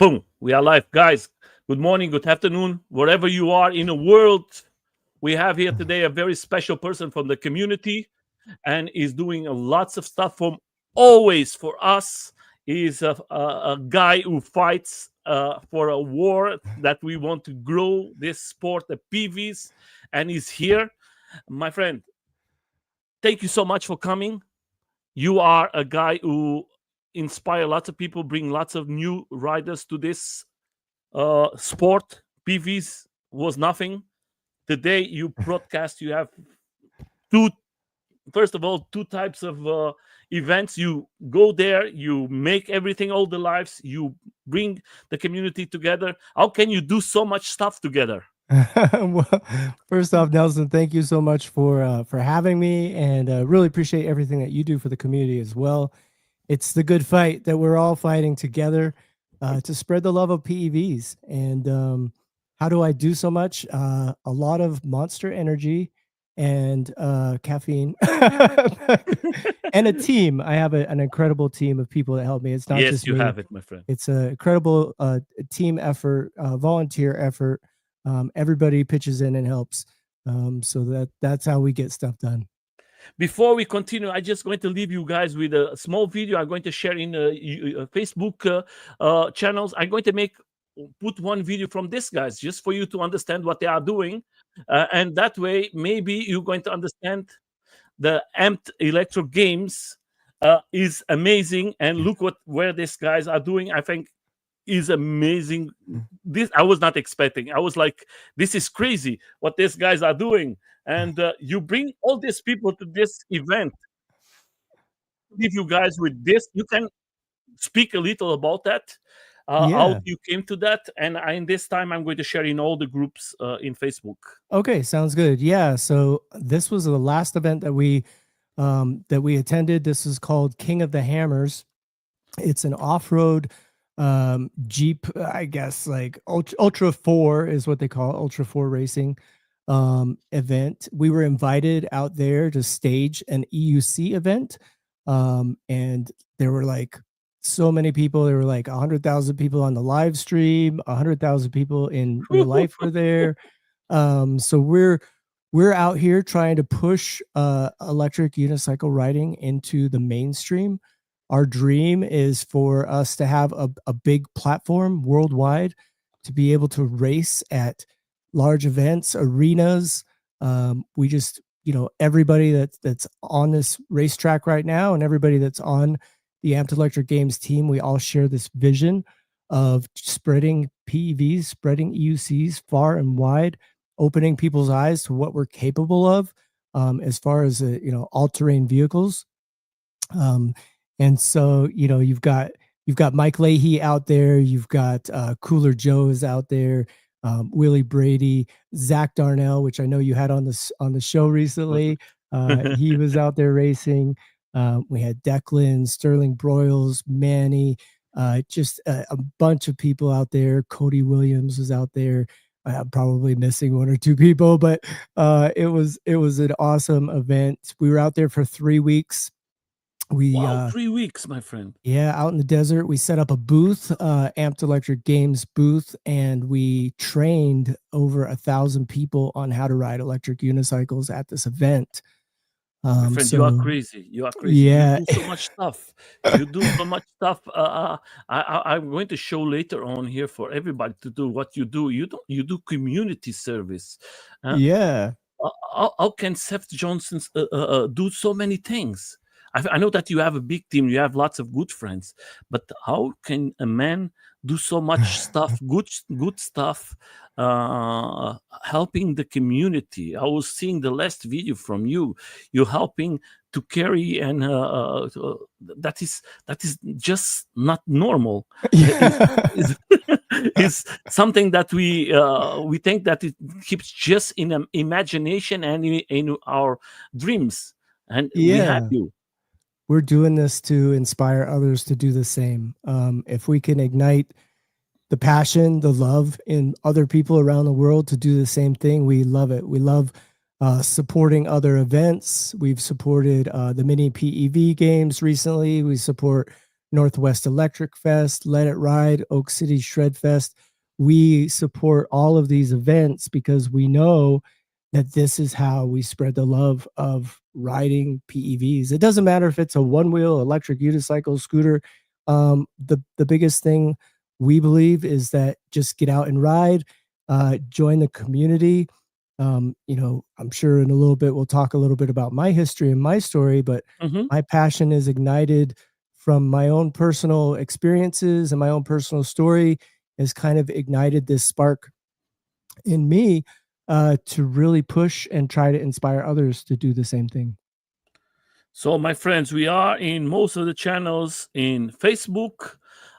Boom, we are live. Guys, good morning, good afternoon, wherever you are in the world. We have here today a very special person from the community and is doing lots of stuff from always for us. He's a guy who fights for a war that we want to grow this sport, the PVs, and he's here. My friend, thank you so much for coming. You are a guy who inspire lots of people, bring lots of new riders to this sport. PVs was nothing. Today you broadcast, you have two, first of all, two types of events. You go there, you make everything, all the lives, you bring the community together. How can you do so much stuff together? Well, first off, Nelson, thank you so much for having me, and really appreciate everything that you do for the community as well. It's the good fight that we're all fighting together to spread the love of PEVs. And how do I do so much? A lot of Monster Energy and caffeine, and a team. I have an incredible team of people that help me. It's not Yes, just you me. have it, my friend. It's an incredible team effort, volunteer effort. Everybody pitches in and helps. So that's how we get stuff done. Before we continue, I'm just going to leave you guys with a small video I'm going to share in Facebook channels. I'm going to put one video from this guys just for you to understand what they are doing, and that way maybe you're going to understand the amped electro games is amazing. And look where these guys are doing. I think is amazing. This I was not expecting. I was like, this is crazy what these guys are doing. And you bring all these people to this event. Leave you guys with this. You can speak a little about that. How Yeah. you came to that, and in this time I'm going to share in all the groups in Facebook. Okay, sounds good. Yeah. So this was the last event that we attended. This is called King of the Hammers. It's an off-road Jeep, I guess, like Ultra 4 is what they call it, Ultra 4 racing event. We were invited out there to stage an EUC event. And there were like so many people. There were like 100,000 people on the live stream, 100,000 people in real life were there. So we're out here trying to push electric unicycle riding into the mainstream. Our dream is for us to have a big platform worldwide to be able to race at large events, arenas. We just, everybody that's on this racetrack right now and everybody that's on the Amped Electric Games team, we all share this vision of spreading PEVs, spreading EUCs far and wide, opening people's eyes to what we're capable of as far as all-terrain vehicles. And so you've got Mike Leahy out there, you've got Cooler Joe is out there, Willie Brady, Zach Darnell, which I know you had on the show recently. He was out there racing. We had Declan, Sterling Broyles, Manny, just a bunch of people out there. Cody Williams was out there. I'm probably missing one or two people, but it was an awesome event. We were out there for 3 weeks. Wow, 3 weeks, my friend. Yeah, out in the desert, we set up a booth, Amped Electric Games booth, and we trained over 1,000 people on how to ride electric unicycles at this event. My friend, you are crazy. You are crazy. Yeah. You do so much stuff. You do so much stuff. I'm going to show later on here for everybody to do what you do. You do community service. Yeah. How can Seth Johnson do so many things? I know that you have a big team. You have lots of good friends, but how can a man do so much stuff, good stuff, helping the community? I was seeing the last video from you. You're helping to carry, and that is just not normal. Is something that we think that it keeps just in imagination and in our dreams, and we have Yeah. you. We're doing this to inspire others to do the same. If we can ignite the passion, the love in other people around the world to do the same thing, we love it. We love supporting other events. We've supported the mini PEV games recently. We support Northwest Electric Fest, Let It Ride, Oak City Shred Fest. We support all of these events because we know that this is how we spread the love of riding PEVs. It doesn't matter if it's a one-wheel electric unicycle, scooter. The biggest thing we believe is that just get out and ride, join the community. I'm sure in a little bit we'll talk a little bit about my history and my story, but Mhm. my passion is ignited from my own personal experiences, and my own personal story has kind of ignited this spark in me to really push and try to inspire others to do the same thing. So, my friends, we are in most of the channels in Facebook.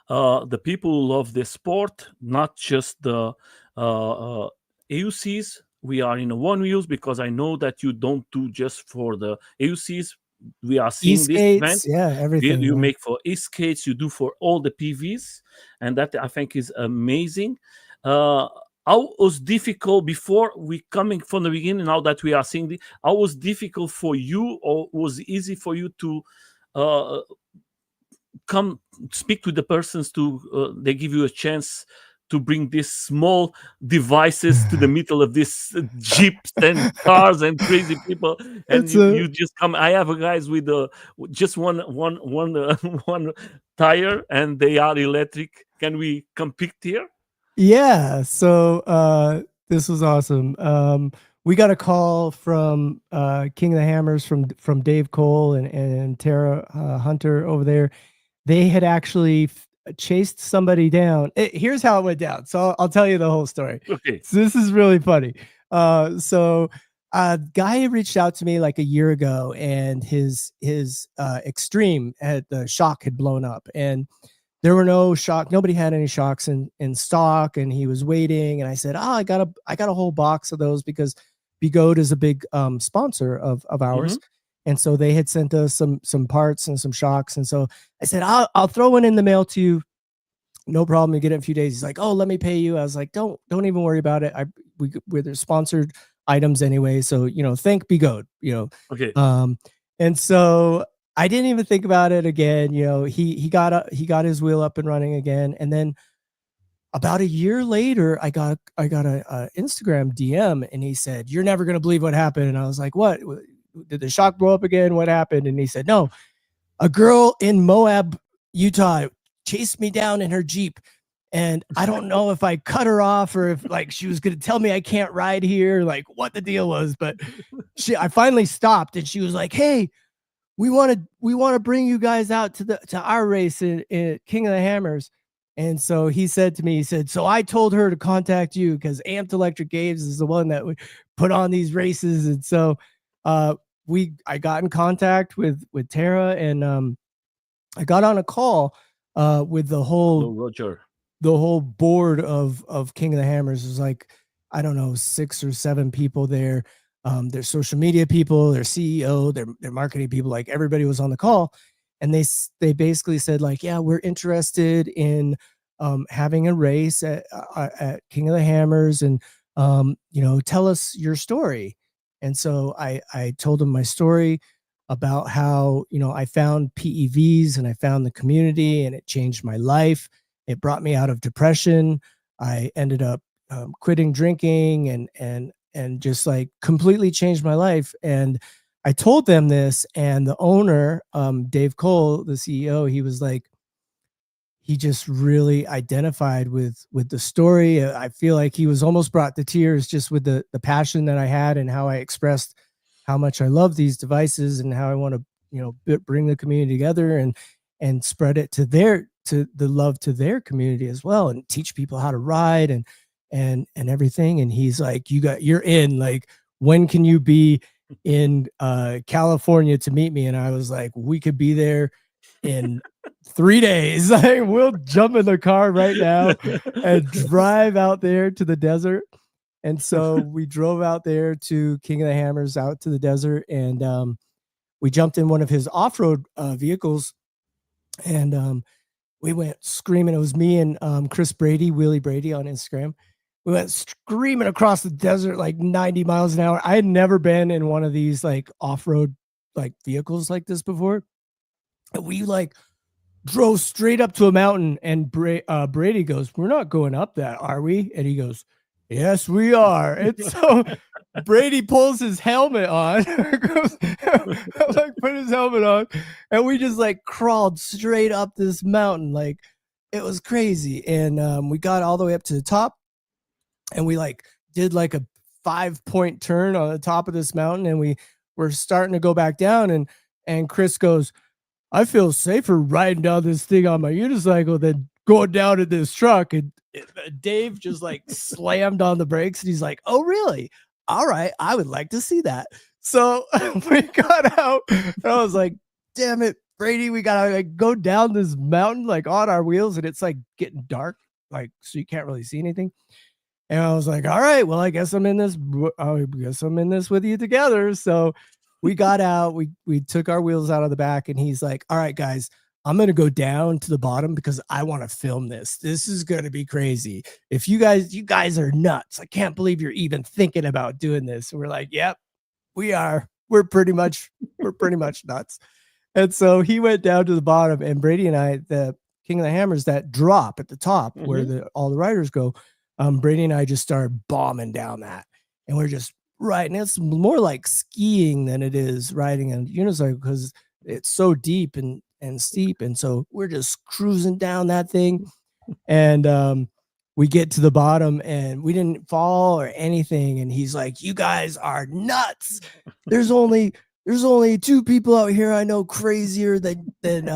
The people who love this sport, not just the AUCs. We are in the one wheels because I know that you don't do just for the AUCs. We are seeing this event. E-skates, yeah, everything. You Yeah. make for e-skates, you do for all the PVs, and that I think is amazing. Uh, how was difficult before we coming from the beginning? Now that we are seeing the, how was difficult for you, or was it easy for you to uh, come speak to the persons to they give you a chance to bring these small devices to the middle of this jeeps and cars and crazy people, and It's you a just come. I have a guys with just one one tire, and they are electric. Can we come pick here? Yeah, so this was awesome. We got a call from King of the Hammers from Dave Cole and Tara Hunter over there. They had actually chased somebody down. Here's how it went down. So I'll tell you the whole story. Okay. So this is really funny. So a guy had reached out to me like a year ago, and his Extreme had the shock had blown up, and there were no shock. Nobody had any shocks in stock, and he was waiting. And I said, "Oh, I got a whole box of those because Bigote is a big sponsor of Mm-hmm. ours." And so they had sent us some parts and some shocks. And so I said, I'll throw one in the mail to you. No problem. You get it in a few days. He's like, "Oh, let me pay you." I was like, don't even worry about it. We're sponsored items anyway. So, thank Bigote, Okay. and so I didn't even think about it again. He got his wheel up and running again. And then about a year later, I got a Instagram DM, and he said, "You're never gonna believe what happened." And I was like, "What? Did the shock blow up again? What happened?" And he said, "No, a girl in Moab, Utah, chased me down in her Jeep. And I don't know if I cut her off or if like she was going to tell me I can't ride here, like what the deal was. But I finally stopped, and she was like, "Hey, we want to bring you guys out to our race in King of the Hammers." And so he said to me, he said, "So I told her to contact you because Amped Electric Games is the one that would put on these races." And so I got in contact with Tara, and I got on a call with Hello, Roger. the whole board of King of the Hammers. Was like, I don't know, 6 or 7 people there. Their social media people, their CEO, their marketing people, like everybody was on the call, and they basically said like, "Yeah, we're interested in having a race at King of the Hammers, and tell us your story." And so I told them my story about how I found PEVs and I found the community, and it changed my life. It brought me out of depression. I ended up quitting drinking, and just like completely changed my life. And I told them this, and the owner, Dave Cole, the CEO, he was like, he just really identified with the story. I feel like he was almost brought to tears just with the passion that I had and how I expressed how much I love these devices and how I want to bring the community together and spread it to the love to their community as well, and teach people how to ride and everything. And he's like, you're in, like, when can you be in California to meet me? And I was like, we could be there in 3 days. Like, we'll jump in the car right now and drive out there to the desert. And so we drove out there to King of the Hammers, out to the desert, and we jumped in one of his off-road vehicles, and we went screaming. It was me and Chris Brady, Willie Brady on Instagram. We went screaming across the desert like 90 miles an hour. I had never been in one of these like off-road like vehicles like this before. We like drove straight up to a mountain, and Brady goes, "We're not going up that, are we?" And he goes, "Yes, we are." And so Brady pulls his helmet on, like put his helmet on, and we just like crawled straight up this mountain. Like it was crazy. And we got all the way up to the top, and we like did like a 5-point turn on the top of this mountain, and we were starting to go back down, and Chris goes, "I feel safer riding down this thing on my unicycle than going down in this truck." And Dave just like slammed on the brakes, and he's like, "Oh, really? All right, I would like to see that." So we got out, and I was like, "Damn it, Brady, we gotta like go down this mountain like on our wheels," and it's like getting dark, like so you can't really see anything. And I was like, "All right, well, I guess I'm in this. I guess I'm in this with you together." So we got out. We took our wheels out of the back, and he's like, "All right, guys, I'm gonna go down to the bottom because I want to film this. This is gonna be crazy. If you guys are nuts. I can't believe you're even thinking about doing this." And we're like, "Yep, we are. We're pretty much nuts." And so he went down to the bottom, and Brady and I, the King of the Hammers, that drop at the top where all the riders go, Brady and I just started bombing down that, and we're just riding. It's more like skiing than it is riding a unicycle because it's so deep and steep, and so we're just cruising down that thing, and we get to the bottom, and we didn't fall or anything. And he's like, "You guys are nuts. There's only two people out here I know crazier than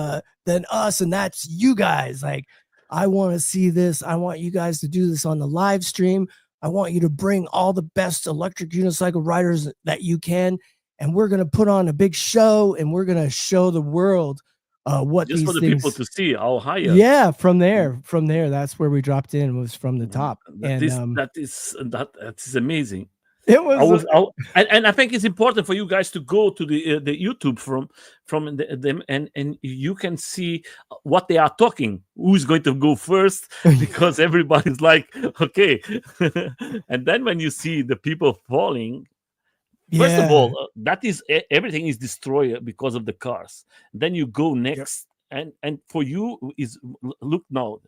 us, and that's you guys. Like, I want to see this. I want you guys to do this on the live stream. I want you to bring all the best electric unicycle riders that you can, and we're going to put on a big show, and we're going to show the world what just these for the things." people to see how high. Yeah, from there, that's where we dropped in, was from the top. And That is amazing. it I was was, and I think it's important for you guys to go to the YouTube from them, and you can see what they are talking. Who's going to go first? Because everybody's like, okay, and then when you see the people falling. First of yeah, all, that is everything is destroyed because of the cars. Then you go yep, next, and for you is look now,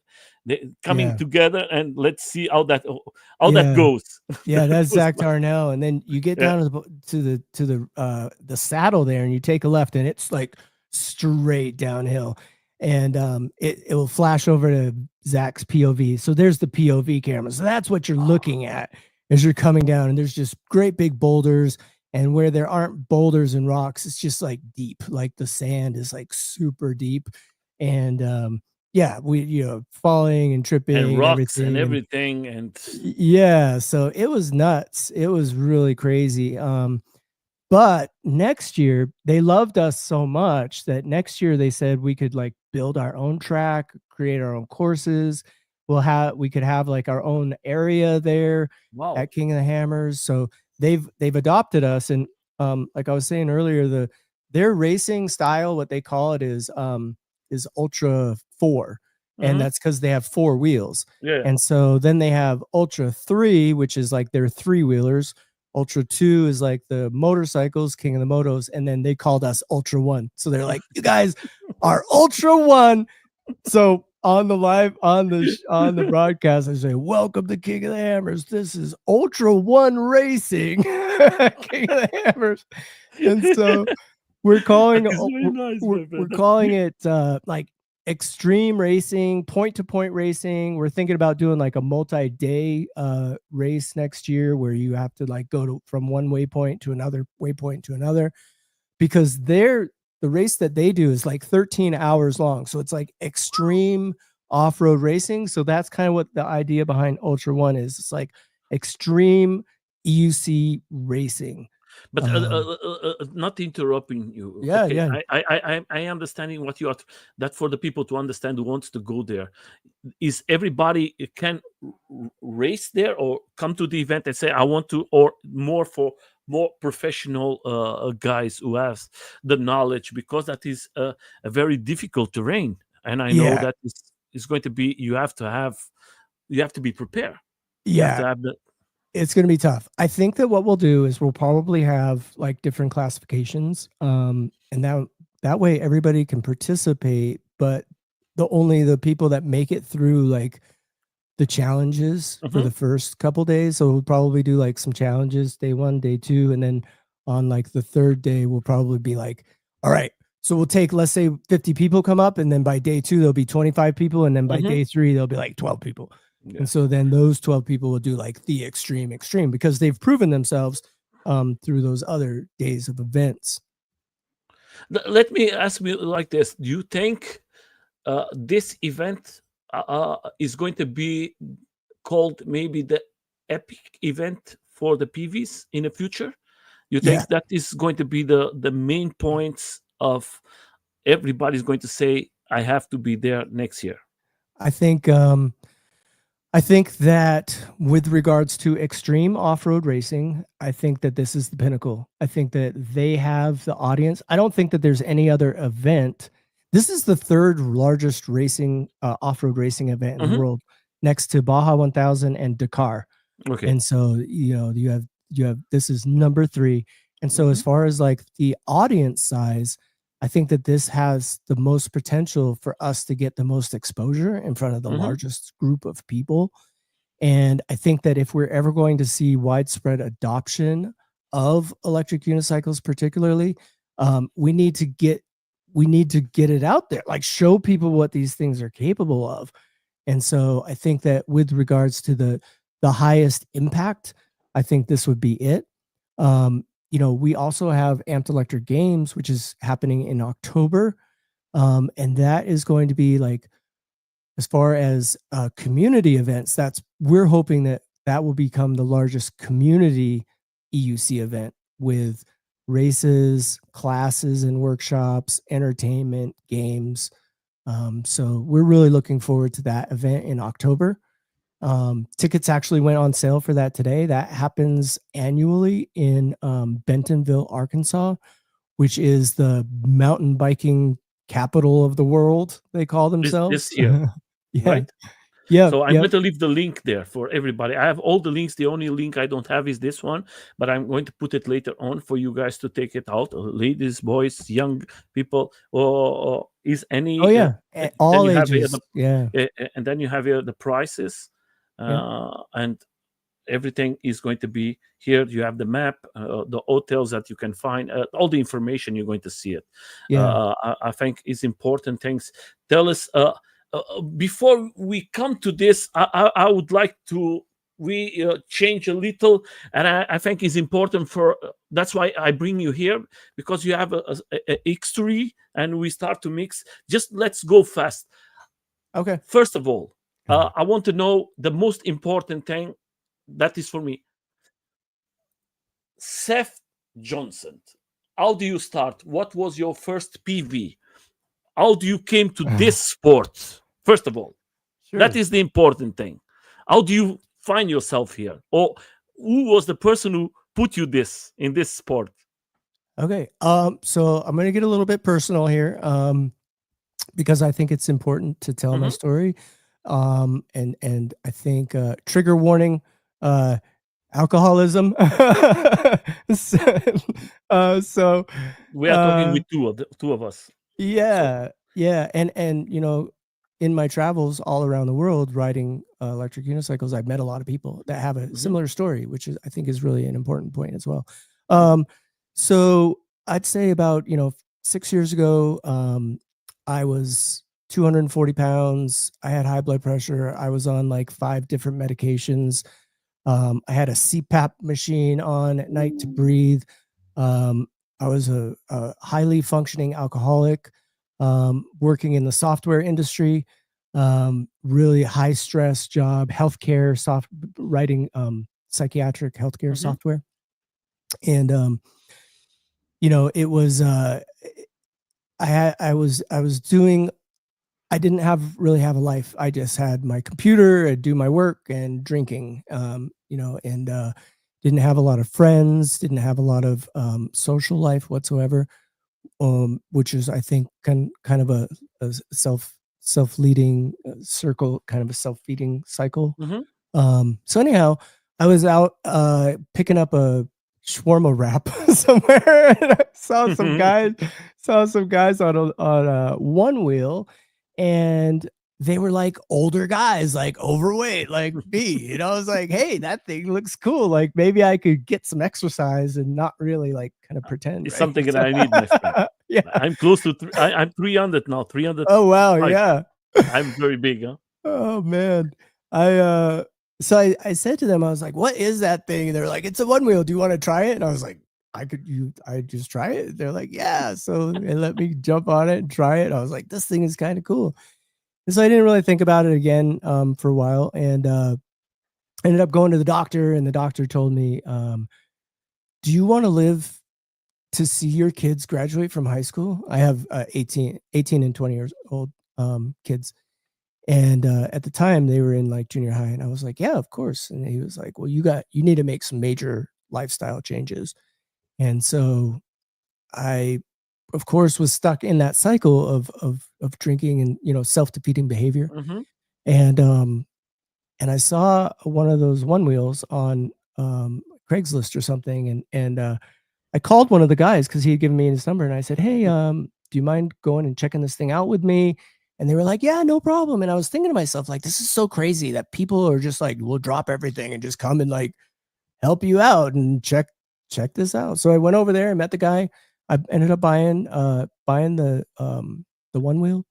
they coming yeah, together, and let's see how that yeah. goes. Yeah, That that's was Zach Tarnell, and then you get yeah. down to the saddle there, and you take a left, and it's like straight downhill, and it will flash over to Zach's POV. So there's the POV camera. So that's what you're looking at as you're coming down, and there's just great big boulders, and where there aren't boulders and rocks, it's just like deep, like the sand is like super deep, and yeah, we falling and And tripping and rocks and everything, and everything, and yeah, so it was nuts. It was really crazy. But next year they loved us so much that next year they said we could like build our own track, create our own courses. We could have like our own area there wow, at King of the Hammers. So they've adopted us, and like I was saying earlier, their racing style, what they call it is Ultra 4, and hmm that's because they have 4 wheels. yeah. And so then they have Ultra 3, which is like their 3-wheelers. Ultra 2 is like the motorcycles, King of the Motos, and then they called us Ultra 1. So they're like, "You guys are Ultra 1." So on the broadcast, I say, "Welcome to King of the Hammers. This is Ultra 1 Racing, King of the Hammers." And so we're That calling is very nice, my we're friend. calling it like extreme racing, point to point racing. We're thinking about doing like a multi-day race next year where you have to like from one waypoint to another waypoint to another, because the race that they do is like 13 hours long. So it's like extreme off-road racing. So that's kind of what the idea behind Ultra 1 is. It's like extreme EUC racing. But Um, not interrupting you. yeah, Okay, yeah. I understanding what you are. That for the people to understand who wants to go there, is everybody can race there or come to the event and say I want to, or more for more professional guys who have the knowledge, because that is a very difficult terrain, and I know Yeah. that is going to be. You have to be prepared. You have to Yeah. have the. It's going to be tough. I think that what we'll do is we'll probably have like different classifications. And that way everybody can participate, but only the people that make it through like the challenges for the first couple days. So we'll probably do like some challenges day 1, day 2, and then on like the third day we'll probably be like, all right, so we'll take, let's say 50 people come up, and then by day 2 there'll be 25 people, and then by day 3 there'll be like 12 people. Yeah. And so then those 12 people will do like the extreme because they've proven themselves through those other days of events. Let me ask you like this: do you think this event is going to be called maybe the epic event for the PVs in the future? You think that is going to be the main points of everybody's going to say, I have to be there next year? I think that with regards to extreme off-road racing, I think that this is the pinnacle. I think that they have the audience. I don't think that there's any other event. This is the third largest racing off-road racing event in the world, next to Baja 1000 and Dakar. Okay. And so, you have this is number 3. And so as far as like the audience size, I think that this has the most potential for us to get the most exposure in front of the largest group of people. And I think that if we're ever going to see widespread adoption of electric unicycles, particularly, we need to get it out there, like show people what these things are capable of. And so I think that with regards to the highest impact, I think this would be it. We also have Amped Electric Games, which is happening in October. And that is going to be like, as far as community events, we're hoping that will become the largest community EUC event with races, classes and workshops, entertainment, games. So we're really looking forward to that event in October. Tickets actually went on sale for that today. That happens annually in Bentonville, Arkansas, which is the mountain biking capital of the world, they call themselves. This year, right? Yeah. So I'm going to leave the link there for everybody. I have all the links. The only link I don't have is this one, but I'm going to put it later on for you guys to take it out. Ladies, boys, young people, or is any? Oh yeah, all ages. And then you have the prices, and everything is going to be here. You have the map, the hotels that you can find, all the information. You're going to see it. I think it's important things. Tell us. Before we come to this, I would like to change a little, and I think it's important for. That's why I bring you here, because you have a history, and we start to mix. Just let's go fast. Okay. First of all, I want to know the most important thing. That is for me. Seth Johnson, how do you start? What was your first PV? How do you came to this sport? First of all, that is the important thing. How do you find yourself here? Or who was the person who put you in this sport? Okay. So I'm going to get a little bit personal here, because I think it's important to tell my story. And I think trigger warning, alcoholism. So we are talking with two of us. Yeah. And in my travels all around the world riding electric unicycles, I've met a lot of people that have a similar story, which I think is really an important point as well. So I'd say about 6 years ago, I was 240 pounds. I had high blood pressure. I was on like 5 different medications. I had a CPAP machine on at night to breathe. I was a highly functioning alcoholic, working in the software industry, really high stress job, healthcare, writing psychiatric healthcare software. And, it was, I didn't really have a life. I just had my computer, I'd do my work and drinking, and didn't have a lot of friends, didn't have a lot of social life whatsoever, which is, I think, kind of a self-leading circle, kind of a self-feeding cycle. So anyhow, I was out picking up a shawarma wrap somewhere, and I saw some guys on a one wheel, and they were like older guys, like overweight, like me. And I was like, hey, that thing looks cool. Like maybe I could get some exercise and not really like kind of pretend, It's right? something that I need, my friend. Yeah. I'm close to I'm 300 now, 305. Oh wow, yeah. I'm very big, huh? Oh man. I said to them, I was like, what is that thing? And they're like, it's a one wheel. Do you want to try it? And I was like, I just try it. They're like, yeah. So they let me jump on it and try it. I was like, this thing is kind of cool. And so I didn't really think about it again for a while, and ended up going to the doctor, and the doctor told me, do you want to live to see your kids graduate from high school? I have 18 and 20 years old kids. And at the time they were in like junior high, and I was like, yeah, of course. And he was like, well, you need to make some major lifestyle changes. And so I, of course, was stuck in that cycle of drinking and, you know, self-defeating behavior. Mm-hmm. And I saw one of those one wheels on Craigslist or something, and I called one of the guys because he had given me his number, and I said, hey, do you mind going and checking this thing out with me? And they were like, yeah, no problem. And I was thinking to myself, like, this is so crazy that people are just like, we'll drop everything and just come and like help you out and check this out. So I went over there and met the guy. I ended up buying the one wheel,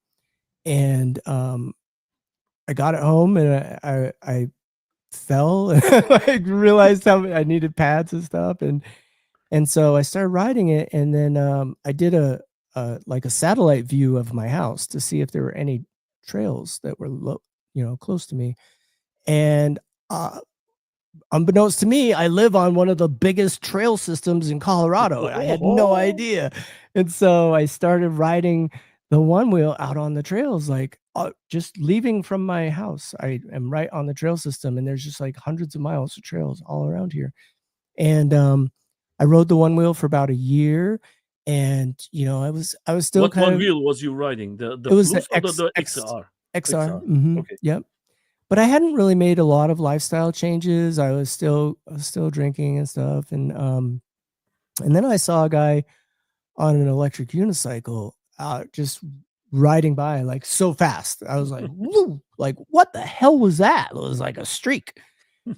and I got it home, and I fell and like realized how I needed pads and stuff, and so I started riding it, and then I did a like a satellite view of my house to see if there were any trails that were close to me. And unbeknownst to me, I live on one of the biggest trail systems in Colorado. I had no idea. And so I started riding the one wheel out on the trails, like just leaving from my house. I am right on the trail system, and there's just like hundreds of miles of trails all around here. And I rode the one wheel for about a year, and I was still What kind one of. wheel was you riding? The It was the Plus or the XR? XR. Okay. Yep. But I hadn't really made a lot of lifestyle changes. I was still drinking and stuff, and then I saw a guy on an electric unicycle just riding by like so fast. I was like, woo, like what the hell was that? It was like a streak.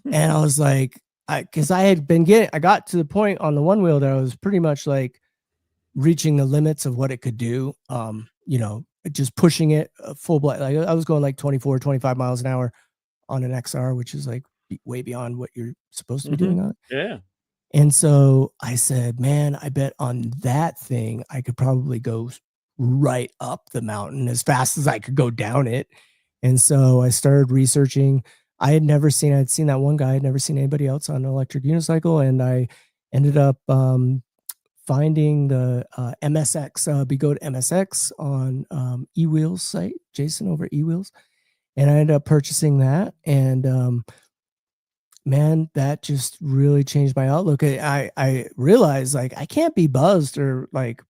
And I was like, because I got to the point on the one wheel that I was pretty much like reaching the limits of what it could do. Just pushing it full blast. Like I was going like 24, 25 miles an hour on an XR, which is like way beyond what you're supposed to be doing on it. Yeah. And so I said, man, I bet on that thing, I could probably go right up the mountain as fast as I could go down it. And so I started researching. I'd seen that one guy. I'd never seen anybody else on an electric unicycle. And I ended up finding the MSX, Bigot MSX on eWheels site, Jason over eWheels. And I ended up purchasing that. And man, that just really changed my outlook. I realized like I can't be buzzed or like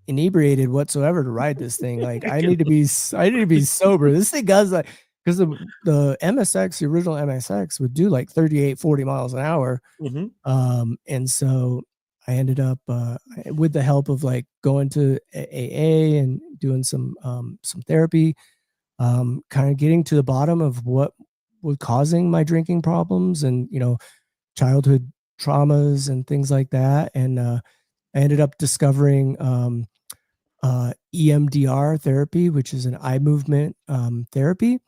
inebriated whatsoever to ride this thing. Like I need to be sober. This thing does like, because the MSX, the original MSX would do like 38, 40 miles an hour. And so I ended up with the help of like going to AA and doing some therapy, kind of getting to the bottom of what was causing my drinking problems and, childhood traumas and things like that. And I ended up discovering EMDR therapy, which is an eye movement therapy.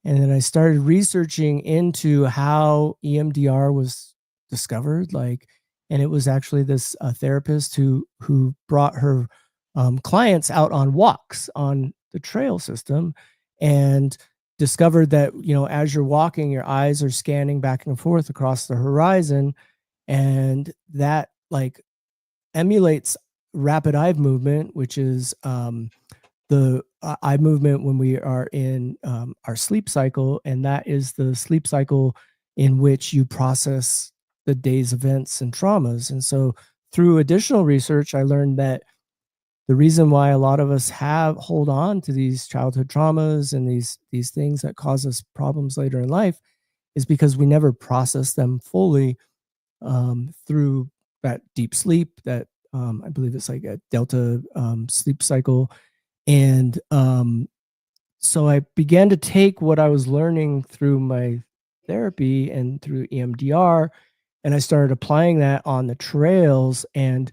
And then I started researching into how EMDR was discovered. Like, and it was actually this therapist who brought her clients out on walks on the trail system, and discovered that as you're walking, your eyes are scanning back and forth across the horizon, and that like emulates rapid eye movement, which is the eye movement when we are in our sleep cycle, and that is the sleep cycle in which you process the day's events and traumas. And so through additional research, I learned that the reason why a lot of us hold on to these childhood traumas and these things that cause us problems later in life is because we never process them fully through that deep sleep, that I believe it's like a delta sleep cycle. And so I began to take what I was learning through my therapy and through EMDR, and I started applying that on the trails and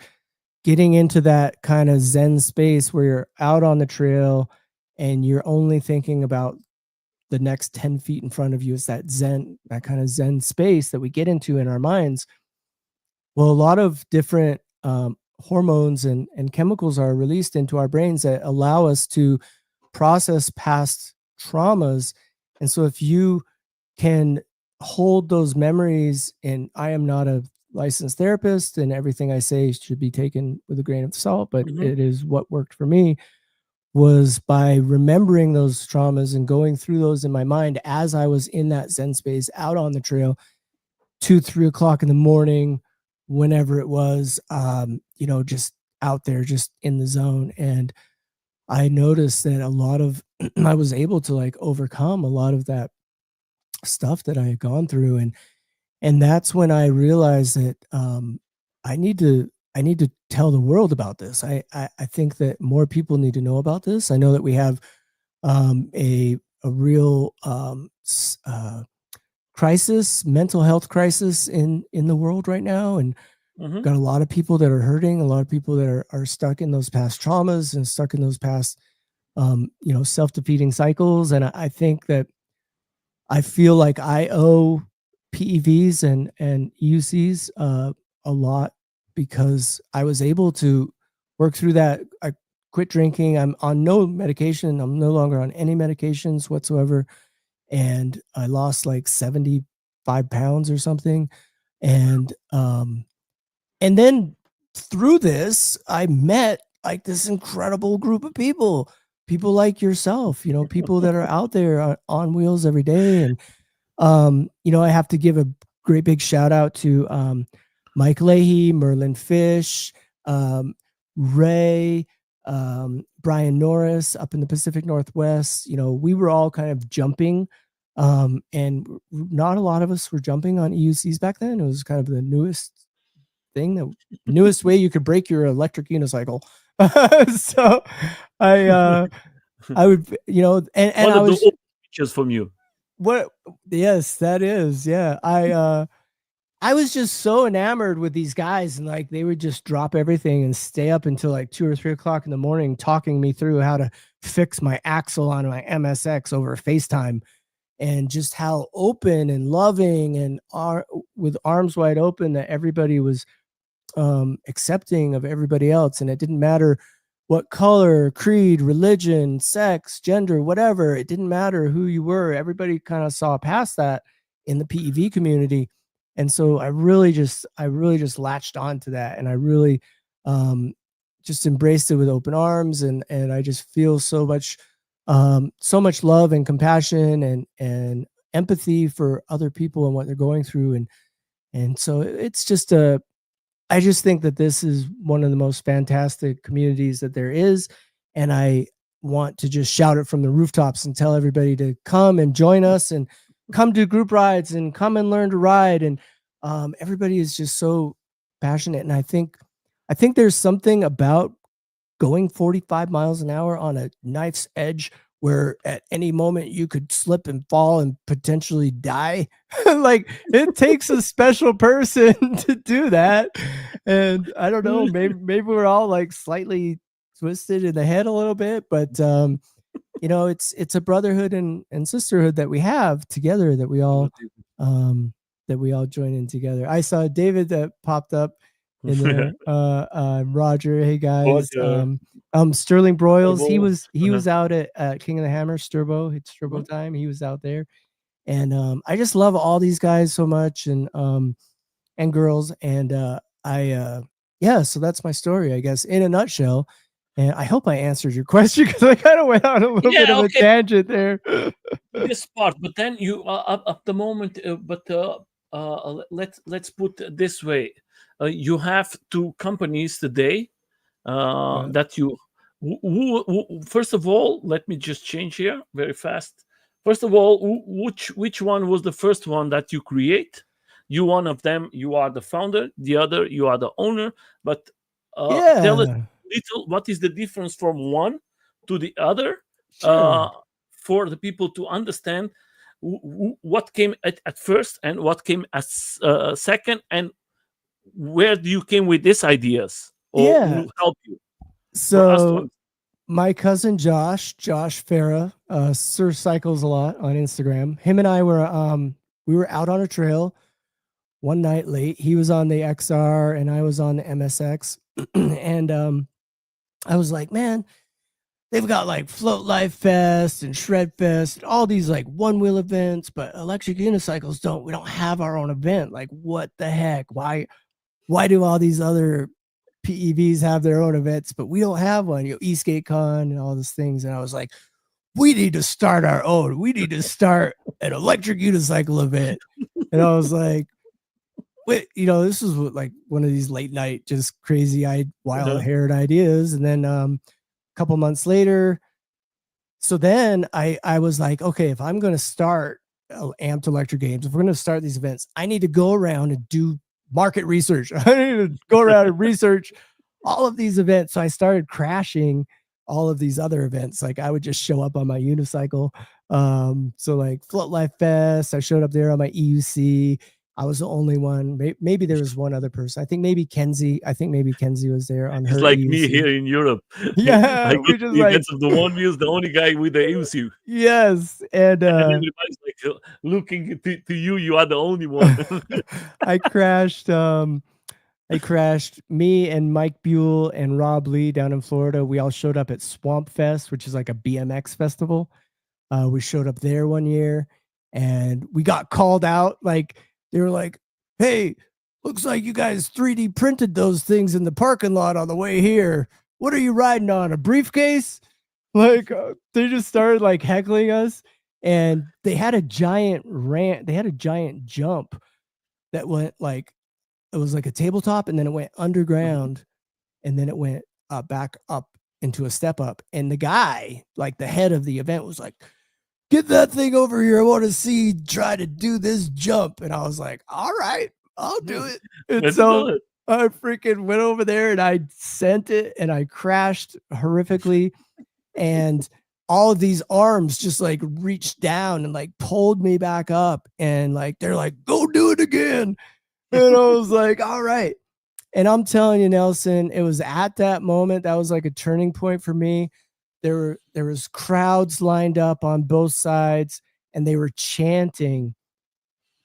getting into that kind of Zen space where you're out on the trail and you're only thinking about the next 10 feet in front of you. Is that Zen, that kind of Zen space that we get into in our minds. Well, a lot of different hormones and chemicals are released into our brains that allow us to process past traumas. And so if you can hold those memories, and I am not a licensed therapist and everything I say should be taken with a grain of salt, but Mhm. it is what worked for me, was by remembering those traumas and going through those in my mind as I was in that Zen space out on the trail, 2, 3 o'clock in the morning, whenever it was, just out there, just in the zone. And I noticed that a lot of I was able to like overcome a lot of that stuff that I had gone through. And that's when I realized that I need to tell the world about this. I think that more people need to know about this. I know that we have a real crisis, mental health crisis in the world right now, and Mhm. got a lot of people that are hurting, a lot of people that are stuck in those past traumas and stuck in those past self-defeating cycles. And I think that I feel like I owe PEVs and EUCs a lot because I was able to work through that. I quit drinking. I'm on no medication. I'm no longer on any medications whatsoever. And I lost like 75 pounds or something. And then through this, I met like this incredible group of people like yourself, people that are out there on wheels every day. And I have to give a great big shout out to Mike Leahy, Merlin Fish, um, Ray, Brian Norris up in the Pacific Northwest. We were all kind of jumping, and not a lot of us were jumping on EUCs back then. It was kind of the newest way you could break your electric unicycle. So I I would, and One I of the was old pictures from you. what yes, that is. Yeah. I was just so enamored with these guys, and like they would just drop everything and stay up until like 2 or 3 o'clock in the morning talking me through how to fix my axle on my MSX over FaceTime, and just how open and loving and with arms wide open that everybody was accepting of everybody else. And it didn't matter what color, creed, religion, sex, gender, whatever. It didn't matter who you were. Everybody kind of saw past that in the PEV community. And so I really just latched on to that. And I really um, just embraced it with open arms. And I just feel so much love and compassion and empathy for other people and what they're going through. And so it's just I just think that this is one of the most fantastic communities that there is. And I want to just shout it from the rooftops and tell everybody to come and join us and come do group rides and come and learn to ride. And everybody is just so passionate. And I think there's something about going 45 miles an hour on a knife's edge where at any moment you could slip and fall and potentially die. Like it takes a special person to do that. And I don't know, maybe we're all like slightly twisted in the head a little bit, but it's a brotherhood and sisterhood that we have together, that we all join in together. I saw David that popped up in there. Roger, hey guys. Roger. Sterling Broyles, he Turbo. was he Uh-huh. was out at King of the Hammer, Sturbo. It's Turbo Mhm. time. He was out there. And I just love all these guys so much, and girls. And yeah, so that's my story, I guess, in a nutshell. And I hope I answered your question because I kind of went on a little bit Yeah, of a okay. tangent there. This part, but then you up the moment. But let's put it this way: you have two companies today Yeah. that you. First of all, let me just change here very fast. First of all, which one was the first one that you create? You one of them, you are the founder. The other, you are the owner. But tell us Yeah, little what is the difference from one to the other. Uh, sure. for the people to understand what came at first and what came as second, and where do you came with these ideas, or Yeah. who helped you, for us to So understand. my cousin Josh Farah, Sir Cycles a lot on Instagram. Him and I we were out on a trail one night late. He was on the XR and I was on the MSX. And I was like, man, they've got like Float Life Fest and Shred Fest, all these like one wheel events, but electric unicycles we don't have our own event. Like, what the heck? Why do all these other PEVs have their own events, but we don't have one? Eastgate Con and all these things. And I was like, we need to start our own. We need to start an electric unicycle event. And I was like, wait, this was like one of these late night, just crazy eyed, wild haired ideas. And then a couple months later, so then I was like, okay, if I'm going to start Amped Electric Games, if we're going to start these events, I need to go around and do market research. I need to go around and research all of these events. So I started crashing all of these other events. Like, I would just show up on my unicycle. So like Float Life Fest, I showed up there on my EUC. I was the only one. Maybe there was one other person. I think maybe Kenzie was there on her. It's like EUC. me here in Europe. Yeah, I we get just the like, events of the one wheels, the only guy with the EUC. yes, and everybody's like looking to you. You are the only one. I crashed. Me and Mike Buell and Rob Lee down in Florida. We all showed up at Swamp Fest, which is like a BMX festival. We showed up there one year, and we got called out. Like, they were like, "Hey, looks like you guys 3D printed those things in the parking lot on the way here. What are you riding on? A briefcase?" Like, they just started like heckling us, and they had a giant ramp. They had a giant jump that went like, it was like a tabletop, and then it went underground, and then it went back up into a step up. And the guy, like the head of the event, was like, "Get that thing over here. I want to see try to do this jump." And I was like, all right, I'll do it. And so I freaking went over there and I sent it, and I crashed horrifically. And all of these arms just like reached down and like pulled me back up. And like, they're like, "Go do it again." And I was like, all right. And I'm telling you, Nelson, it was at that moment that was like a turning point for me. There was crowds lined up on both sides, and they were chanting,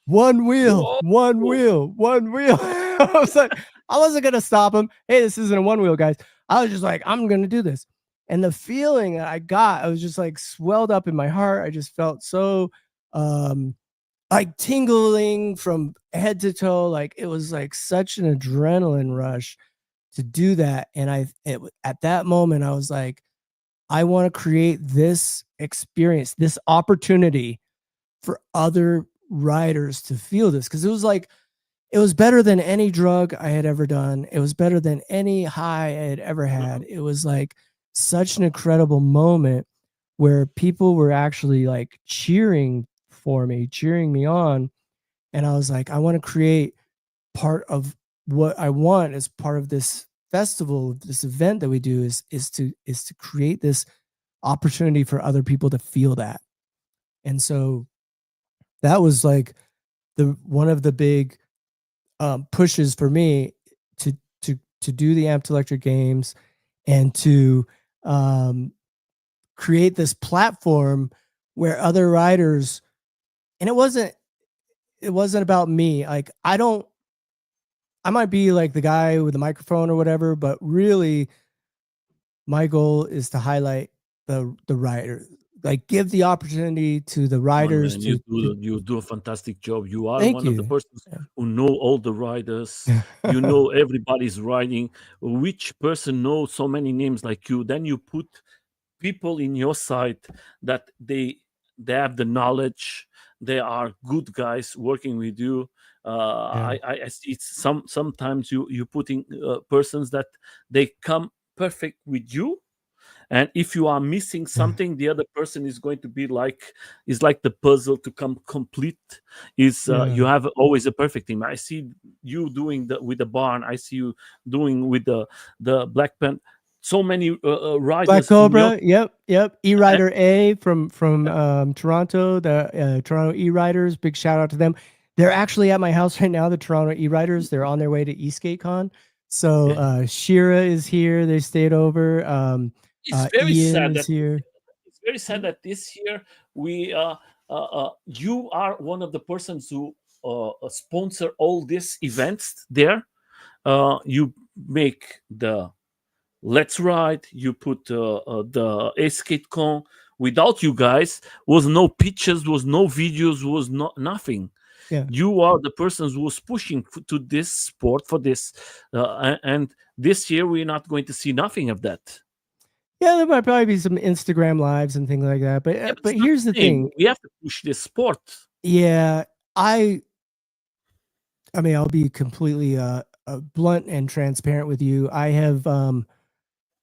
"One wheel, Whoa. one wheel, one wheel." I was like, I wasn't gonna stop them. Hey, this isn't a one wheel, guys. I was just like, I'm gonna do this. And the feeling I got, I was just like swelled up in my heart. I just felt so like tingling from head to toe. Like, it was like such an adrenaline rush to do that. And at that moment, I was like, I want to create this experience, this opportunity for other riders to feel this. Cause it was better than any drug I had ever done. It was better than any high I had ever had. It was like such an incredible moment where people were actually like cheering for me, cheering me on. And I was like, I want to create part of what I want as part of this festival, this event that we do is to create this opportunity for other people to feel that. And so that was like one of the big pushes for me to do the Amped Electric Games and to create this platform where other riders, and it wasn't about me. Like, I might be like the guy with the microphone or whatever, but really my goal is to highlight the rider, like give the opportunity to the riders Man, to you do a fantastic job. You are thank one of the you. persons who know all the riders. You know everybody's riding. Which person knows so many names like you? Then you put people in your side that they have the knowledge. They are good guys working with you. I see it's sometimes you putting persons that they come perfect with you, and if you are missing something, the other person is going to be like, is like the puzzle to come complete. You have always a perfect team. I see you doing with the barn. I see you doing with the black pen. so many Black riders in your Cobra, yep. eRider A from Toronto, the Toronto eRiders. Big shout out to them. They're actually at my house right now. The Toronto eRiders. They're on their way to EskateCon. So Shira is here. They stayed over. it's very Ian sad is that here. it's very sad that this year we you are one of the persons who sponsor all these events there. You make the Let's Ride, you put the EskateCon. Without you guys, was no pictures, was no videos, was nothing. Yeah. You are the persons who was pushing to this sport for this, and this year we're not going to see nothing of that. Yeah, there might probably be some Instagram lives and things like that. But Yeah, but it's not here's the same. thing. We have to push this sport. Yeah, I mean, I'll be completely blunt and transparent with you.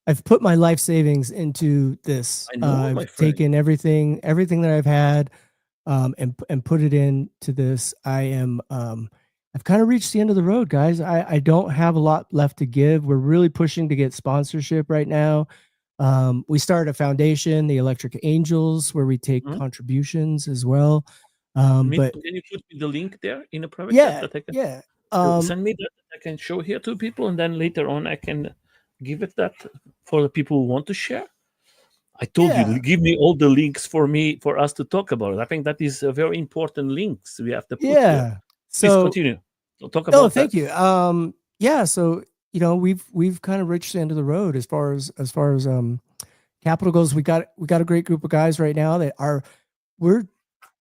I've put my life savings into this. I know, my I've friend. taken everything that I've had, and put it into this. I've kind of reached the end of the road, guys. I don't have a lot left to give. We're really pushing to get sponsorship right now. We started a foundation, the Electric Angels, where we take contributions as well. But Can you put me the link there in a private yeah, chat that I can yeah. send me that I can show here to people, and then later on I can give it that for the people who want to share. I told you, give me all the links for us to talk about it. I think that is a very important links we have to put here. Please continue. Talk about that. Thank you. Yeah, so we've kind of reached the end of the road as far as capital goes. We got a great group of guys right now that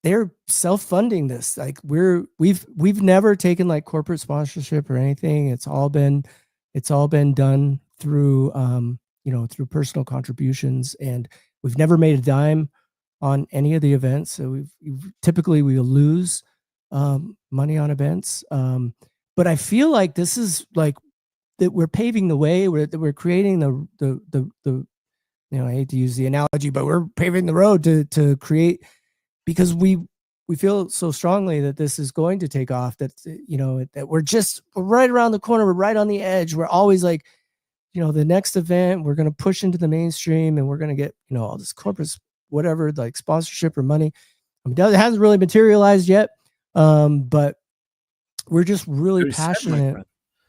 they're self-funding this. Like we've never taken like corporate sponsorship or anything. It's all been done through through personal contributions, and we've never made a dime on any of the events. So typically we lose money on events. But I feel like this is like that we're paving the way. We're creating the I hate to use the analogy, but we're paving the road to create, because we feel so strongly that this is going to take off, that that we're right around the corner, we're right on the edge. We're always like, the next event we're going to push into the mainstream, and we're going to get all this corporate whatever, like sponsorship or money. I mean, it hasn't really materialized yet, but we're just really very passionate. Sad,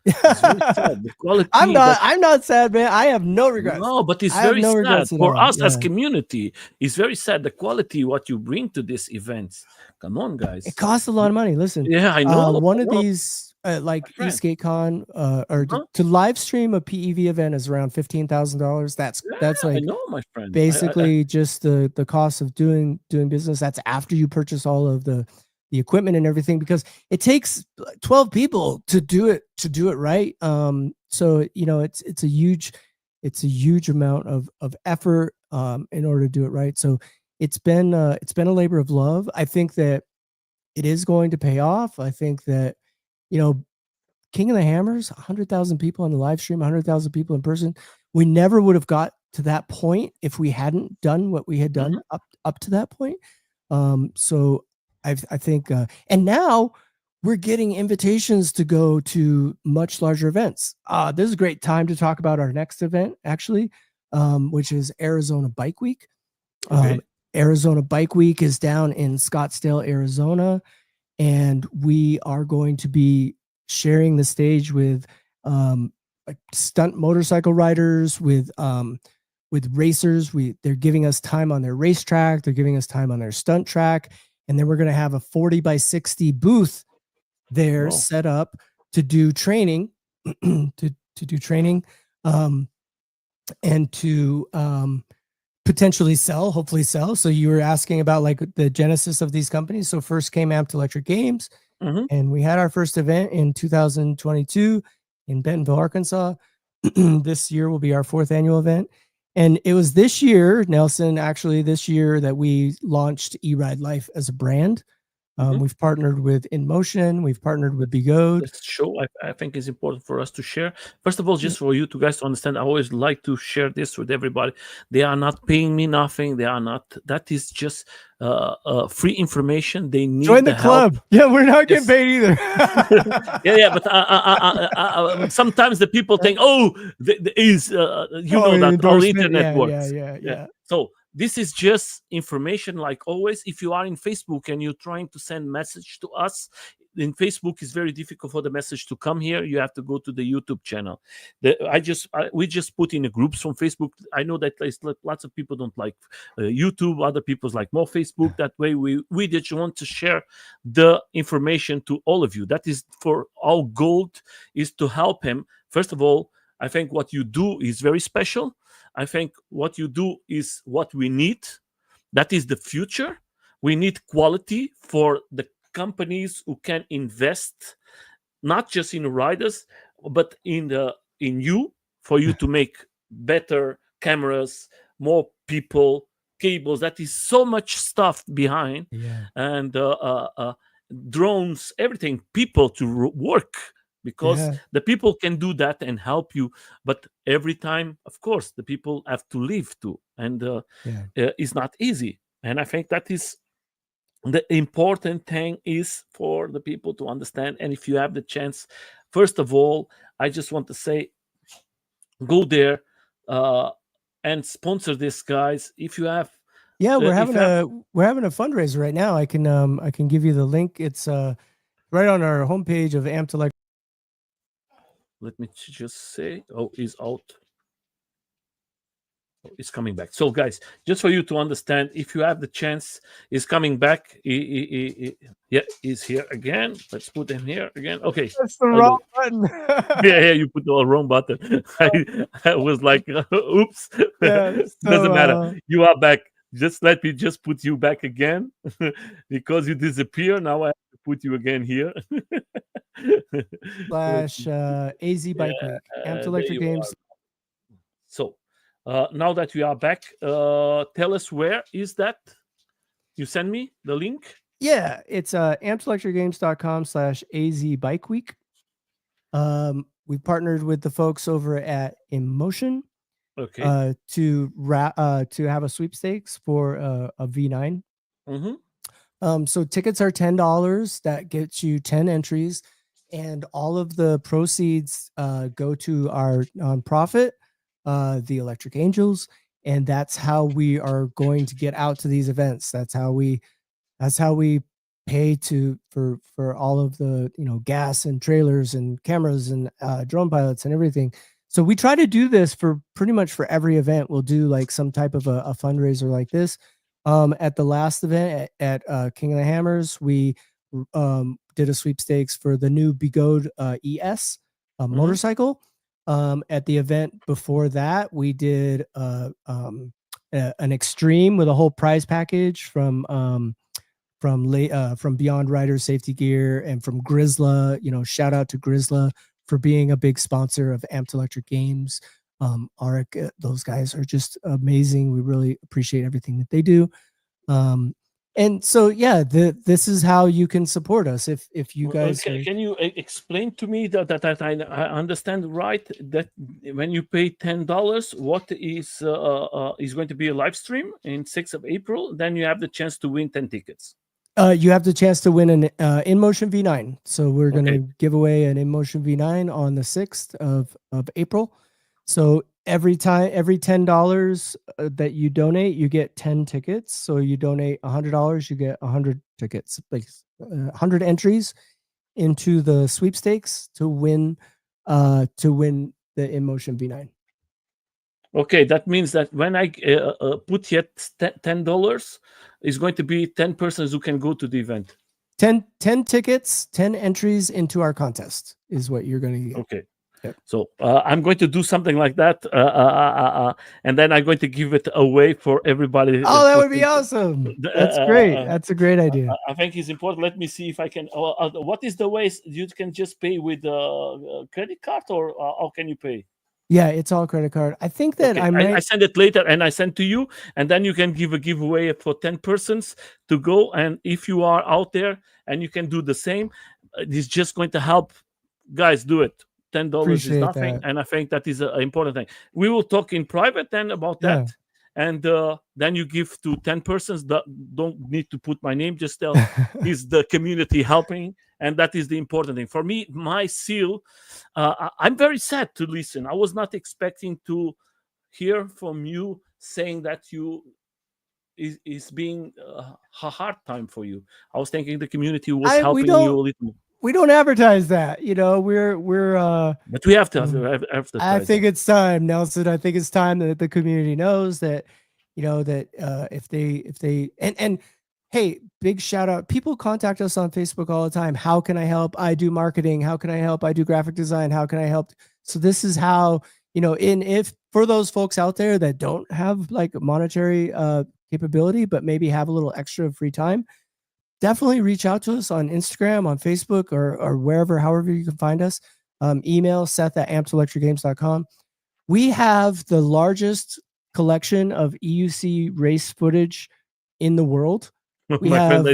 it's very sad. The quality I'm not sad, man. I have no regrets. No, but it's very sad for us as community. It's very sad, the quality what you bring to these events. Come on, guys. It costs a lot of money. Listen, yeah, I know. One of these like EskateCon or to live stream a PEV event is around $15,000. That's like, I know, my friend. Basically just the cost of doing business. That's after you purchase all of the equipment and everything, because it takes 12 people to do it right. So it's a huge amount of effort in order to do it right. So it's been a labor of love. I think that it is going to pay off. I think that King of the Hammers, 100,000 people on the live stream, 100,000 people in person. We never would have got to that point if we hadn't done what we had done up to that point. So I think, and now we're getting invitations to go to much larger events. This is a great time to talk about our next event, actually, which is Arizona Bike Week. Arizona Bike Week is down in Scottsdale, Arizona, and we are going to be sharing the stage with like stunt motorcycle riders, with racers. They're giving us time on their racetrack, they're giving us time on their stunt track, and then we're going to have a 40x60 booth there set up to do training, to do training, and to potentially hopefully sell. So you were asking about like the genesis of these companies. So first came Amped Electric Games, and we had our first event in 2022 in Bentonville, Arkansas. This year will be our 4th annual event. And it was this year, Nelson, actually this year, that we launched eRideLife as a brand. Mhm. We've partnered with InMotion. We've partnered with Begode. This show I think is important for us to share. First of all, Yeah. just for you to guys to understand, I always like to share this with everybody. They are not paying me nothing. They are not. That is just free information. They need Join the the help. club. Yeah, we're not getting Yes. paid either. Yeah. But sometimes the people think, oh, is you Oh, know that all endorsement. internet Yeah, yeah, works. yeah, Yeah. yeah. So this is just information, like always. If you are in Facebook and you're trying to send message to us in Facebook, it's very difficult for the message to come here. You have to go to the YouTube channel. We just put in the groups from Facebook. I know that there's lots of people don't like YouTube. Other people's like more Facebook. That way, we just want to share the information to all of you. That is for our goal, is to help him. First of all, I think what you do is very special. I think what you do is what we need. That is the future. We need quality for the companies who can invest not just in riders, but in you, for you to make better cameras, more people, cables. That is so much stuff behind, Yeah. and drones, everything, people to work, because Yeah. the people can do that and help you. But every time, of course, the people have to live too, and Yeah. it's not easy. And I think that is the important thing, is for the people to understand. And if you have the chance, first of all, I just want to say, go there uh, and sponsor this, guys. If you have Yeah, if you have we're having a fundraiser right now. I can give you the link. It's right on our homepage of Amped Electric. let me just say, oh, is out. Is coming back. So, guys, just for you to understand, if you have the chance, is coming back. Yeah, he's here again. Let's put him here again. Okay. That's the Hello. wrong button. Yeah, you put the wrong button. I was like, oops. Yeah. Doesn't So matter. You are back. Just let me just put you back again because you disappear. Now I have to put you again here. slash AZ Bike Week. Amped There Electric you are. Games. So now that we are back, tell us, where is that? You send me the link. Yeah, it's ampedelectricgames.com/AZ Bike Week. We partnered with the folks over at InMotion Okay. to have a sweepstakes for a V9. So tickets are $10. That gets you 10 entries, and all of the proceeds go to our nonprofit, the Electric Angels, and that's how we are going to get out to these events. That's how we pay for all of the gas and trailers and cameras and drone pilots and everything. So we try to do this for pretty much for every event. We'll do like some type of a fundraiser like this. At the last event at King of the Hammers, we did a sweepstakes for the new Begode ES motorcycle. At the event before that, we did an extreme with a whole prize package from Beyond Rider Safety Gear and from Grizzla. Shout out to Grizzla for being a big sponsor of Amped Electric Games. Arik, those guys are just amazing. We really appreciate everything that they do. And so, yeah, this is how you can support us. If you guys can you explain to me that I understand right, that when you pay $10, what is going to be a live stream in 6th of April, then you have the chance to win 10 tickets. You have the chance to win an InMotion V9. So we're going to Okay. give away an InMotion V9 on the 6th of April. So every $10 that you donate, you get 10 tickets. So you donate $100, you get 100 tickets, like 100 entries into the sweepstakes to win the InMotion V9. Okay, that means that when I put yet $10, is going to be 10 persons who can go to the event. 10 tickets, 10 entries into our contest is what you're going to get. Okay. Yep. So I'm going to do something like that, and then I'm going to give it away for everybody. Oh, that would be awesome. That's great. That's a great idea. I think it's important. Let me see if I can. What is the ways you can just pay with credit card, or how can you pay? Yeah, it's all credit card. I think that Okay, I I might. send it later, and I send to you, and then you can give a giveaway for 10 persons to go. And if you are out there and you can do the same, it's just going to help. Guys, do it. $10 is Appreciate nothing, that. and I think that is an important thing. We will talk in private then about Yeah. that, and then you give to 10 persons. That don't need to put my name. Just tell is the community helping, and that is the important thing for me. My seal. I'm very sad to listen. I was not expecting to hear from you saying that you is being a hard time for you. I was thinking the community was I we helping you don't a little, we don't advertise that. We're but we have to Mm. I advertise think that. it's time, Nelson. I think it's time that the community knows that, that if they and hey, big shout out. People contact us on Facebook all the time. How can I help? I do marketing. How can I help? I do graphic design. How can I help? So this is how, in if for those folks out there that don't have like monetary capability, but maybe have a little extra free time, definitely reach out to us on Instagram, on Facebook, or wherever, however you can find us. Email Seth@ampselectricgames.com. We have the largest collection of EUC race footage in the world. We My friend,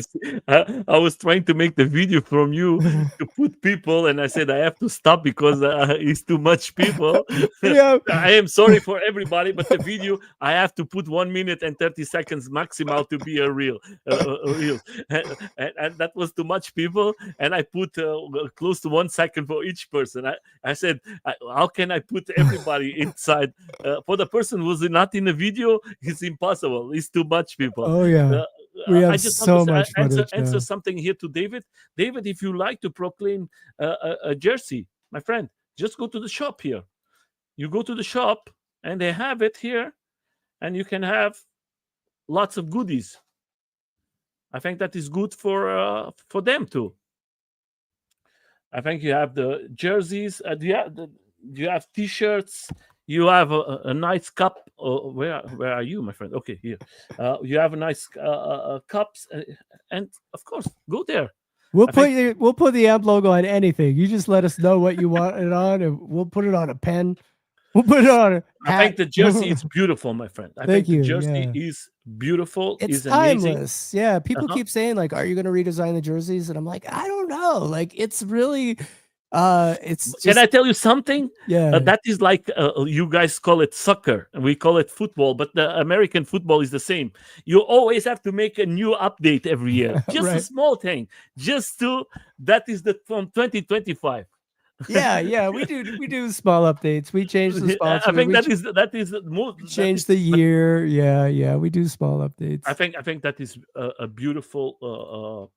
have I was trying to make the video from you to put people, and I said I have to stop because it's too much people. we have I am sorry for everybody, but the video I have to put 1 minute and 30 seconds maximal to be a real, real, and that was too much people. And I put close to 1 second for each person. I said, how can I put everybody inside? For the person who's not in the video, it's impossible. It's too much people. oh yeah. Uh, We I have just want to so much answer footage. Yeah. something here to David. David, if you like to proclaim a jersey, my friend, just go to the shop here. You go to the shop and they have it here, and you can have lots of goodies. I think that is good for them too. I think you have the jerseys. Do you have t-shirts? You have a nice cup. Where are you, my friend? Okay, here. You have a nice cups, and of course, go there. I think We'll put the amp logo on anything. You just let us know what you want it on, and we'll put it on a pen. We'll put it on a I think hat. the jersey is beautiful, my friend. I Thank think the you. jersey Yeah. is beautiful, It's is amazing. timeless. Yeah. People Uh-huh. keep saying, like, are you gonna redesign the jerseys? And I'm like, I don't know. Like, it's really it's Can just I tell you something? yeah. That is like you guys call it soccer, and we call it football, but the American football is the same. You always have to make a new update every year, just a Right. small thing, just to that is the from 2025. Yeah, yeah. We do small updates. We change the I sponsor. think that is the most We that is, change the but year. Yeah, yeah. We do small updates. I think that is a beautiful.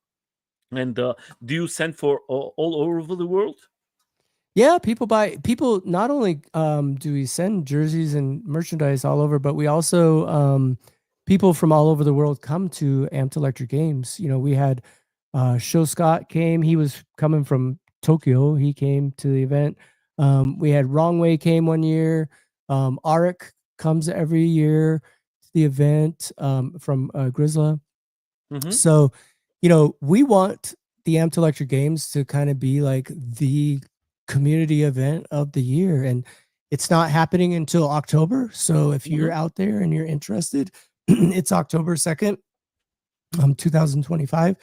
And do you send for all over the world? Yeah, people not only do we send jerseys and merchandise all over, but we also people from all over the world come to Amped Electric Games. We had Show Scott came, he was coming from Tokyo, he came to the event. We had Wrong Way came one year. Arik comes every year to the event from Grizzla. Hmm. So, we want the Amped Electric Games to kind of be like the community event of the year. And it's not happening until October. So if Hmm. you're out there and you're interested, it's October 2nd, 2025.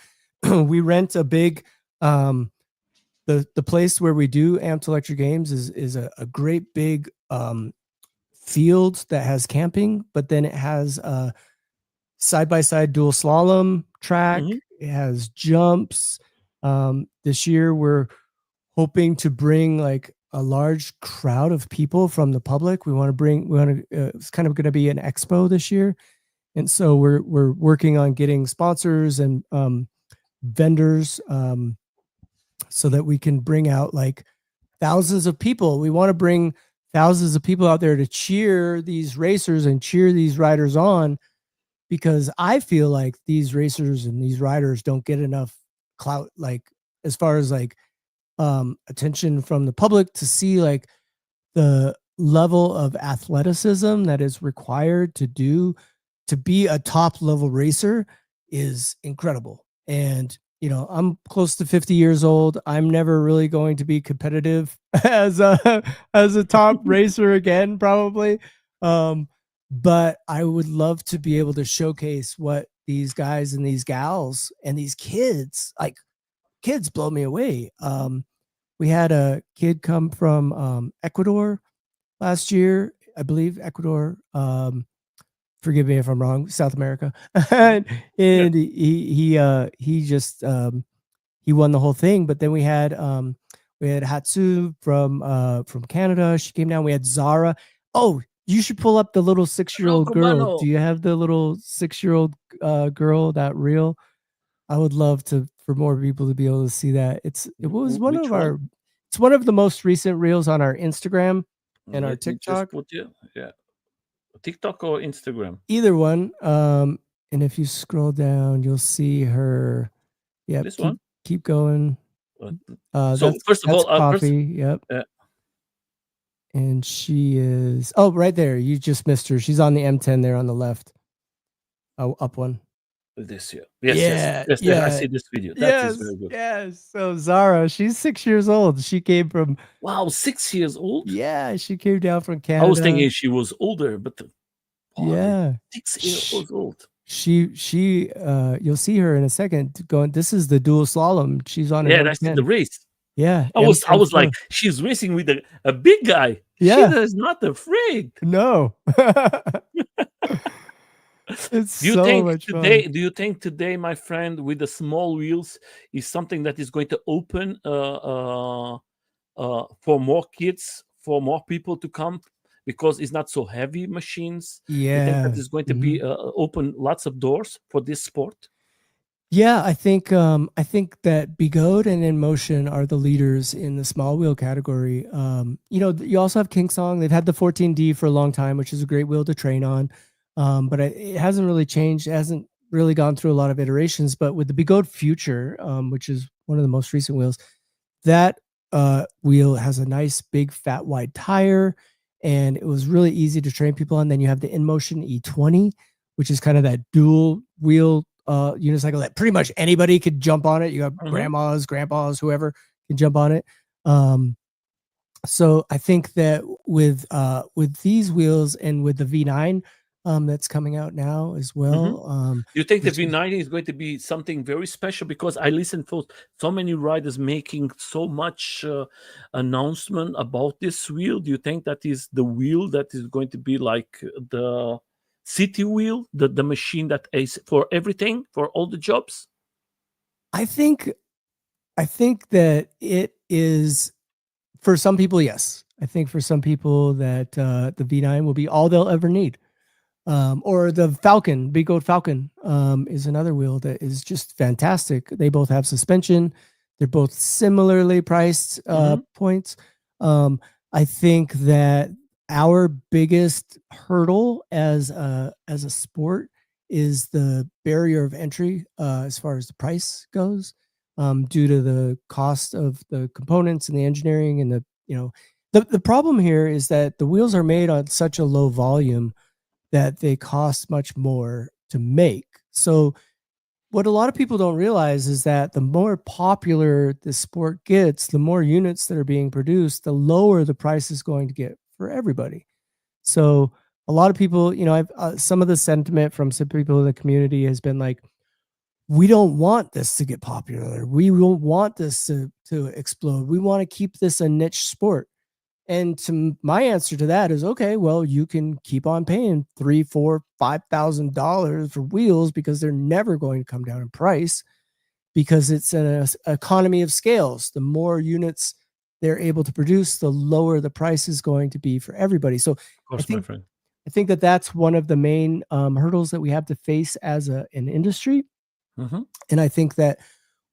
We rent a big the place where we do Amped Electric Games is a great big field that has camping, but then it has side-by-side dual slalom track. Hmm. It has jumps. This year we're hoping to bring like a large crowd of people from the public. It's kind of going to be an expo this year. And so we're working on getting sponsors and vendors so that we can bring out like thousands of people. We want to bring thousands of people out there to cheer these racers and cheer these riders on, because I feel like these racers and these riders don't get enough clout, like as far as like attention from the public to see like the level of athleticism that is required to be a top level racer is incredible. And I'm close to 50 years old. I'm never really going to be competitive as a top racer again, probably. Um, but I would love to be able to showcase what these guys and these gals and these kids, like kids blow me away. We had a kid come from Ecuador last year, I believe Ecuador. Forgive me if I'm wrong, South America, Mhm. and, Yeah. and he just he won the whole thing. But then we had Hatsu from Canada. She came down. We had Zara. Oh, you should pull up the little 6 year Hello, old girl. Cubano. Do you have the little 6 year old girl that reel? I would love to for more people to be able to see that. It was one of Which one? our it's one of the most recent reels on our Instagram and our Let me just TikTok. put you. Yeah. TikTok or Instagram? Either one. And if you scroll down, you'll see her. Yep, This one? keep going. Uh, So first of That's all, coffee. Yep. uh, And she is right there. You just missed her. She's on the M10 there on the left. Oh, up one. this year. Yes, yes, Yeah, yes, yes. I yeah. see this video. That is Yes, very good. yes. So Zara, she's 6 years old. She came from Wow, 6 years old. yeah, she came down from I was Canada. thinking she was older, but boy, Yeah. 6 years Sh- old. she you'll see her in a second going, this is the dual slalom. She's on an Yeah, that's the M10. race. Yeah, I M10 was like, slalom. she's racing with a big guy. She Yeah. is not afraid. No. It's Do you so think much fun. today? Do you think today, my friend, with the small wheels, is something that is going to open for more kids, for more people to come, because it's not so heavy machines? You think that Yeah. is going to be Mhm. open lots of doors for this sport? Yeah, I think that Begode and In Motion are the leaders in the small wheel category. You also have King Song. They've had the 14D for a long time, which is a great wheel to train on. But it hasn't really changed. It hasn't really gone through a lot of iterations. But with the Begode Future, which is one of the most recent wheels, that wheel has a nice big fat wide tire, and it was really easy to train people on. Then you have the InMotion E20, which is kind of that dual wheel unicycle that pretty much anybody could jump on it. You have Hmm. grandmas, grandpas, whoever can jump on it. Um, so I think that with these wheels and with the V9 that's coming out now as Hmm. well, You think the which is V90 is going to be something very special? Because I listen for so many riders making so much announcement about this wheel. Do you think that is the wheel that is going to be like the city wheel, the machine that is for everything, for all the jobs? I think I think that it is for some people, yes. I think for some people that the V9 will be all they'll ever need. Or the Falcon, Big Gold Falcon, is another wheel that is just fantastic. They both have suspension. They're both similarly priced Hmm. points. Um, I think that our biggest hurdle as a sport is the barrier of entry as far as the price goes, due to the cost of the components and the engineering and the problem here is that the wheels are made on such a low volume that they cost much more to make. So what a lot of people don't realize is that the more popular the sport gets, the more units that are being produced, the lower the price is going to get for everybody. So a lot of people, I've some of the sentiment from some people in the community has been like, we don't want this to get popular. We don't want this to explode. We want to keep this a niche sport. And my answer to that is okay. Well, you can keep on paying three, four, $5,000 for wheels because they're never going to come down in price because it's an economy of scales. The more units they're able to produce, the lower the price is going to be for everybody. So Of I course, my think friend. I think that that's one of the main hurdles that we have to face as an industry. Hmm. And I think that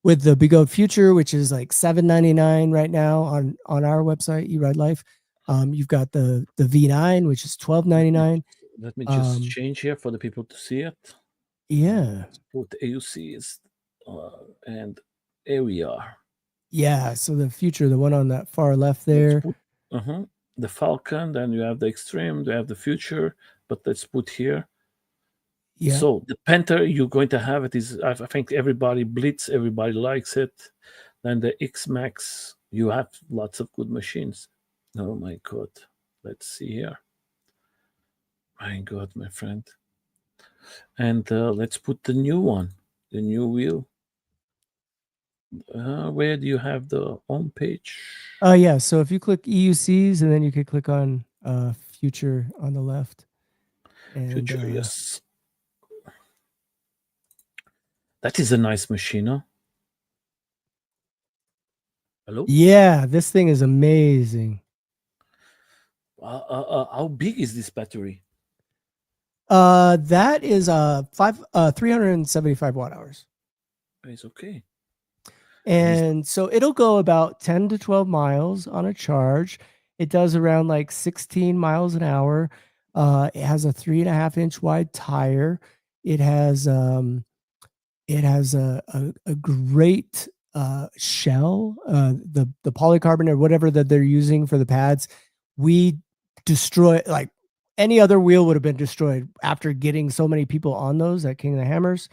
with the Big O Future, which is like $7.99 right now on our website, eRideLife. You've got the V9, which is Let me $12.99. let me just Um, change here for the people to see it. yeah, Let's put AUCs, and here we are. yeah. So the Future, the one on that far left Let's there, put the Falcon. Then you have the Extreme. You have the Future. But let's put here. Yeah. So the Panther, you're going to have it is, I think everybody Blitz, everybody likes it. Then the X Max, you have lots of good machines. Oh my God. Let's see here. My God, my friend. And let's put the new one, the new wheel. Where do you have the home page? Oh yeah. So if you click EUCs and then you could click on future on the left. And Future, yes. That is a nice machine, huh? Hello? yeah, this thing is amazing. How big is this battery? That is 375 watt hours. It's okay. And so it'll go about 10 to 12 miles on a charge. It does around like 16 miles an hour. It has a 3.5 inch wide tire. It has a great shell. The polycarbonate or whatever that they're using for the pads, we destroy like any other wheel would have been destroyed after getting so many people on those at King of the Hammers.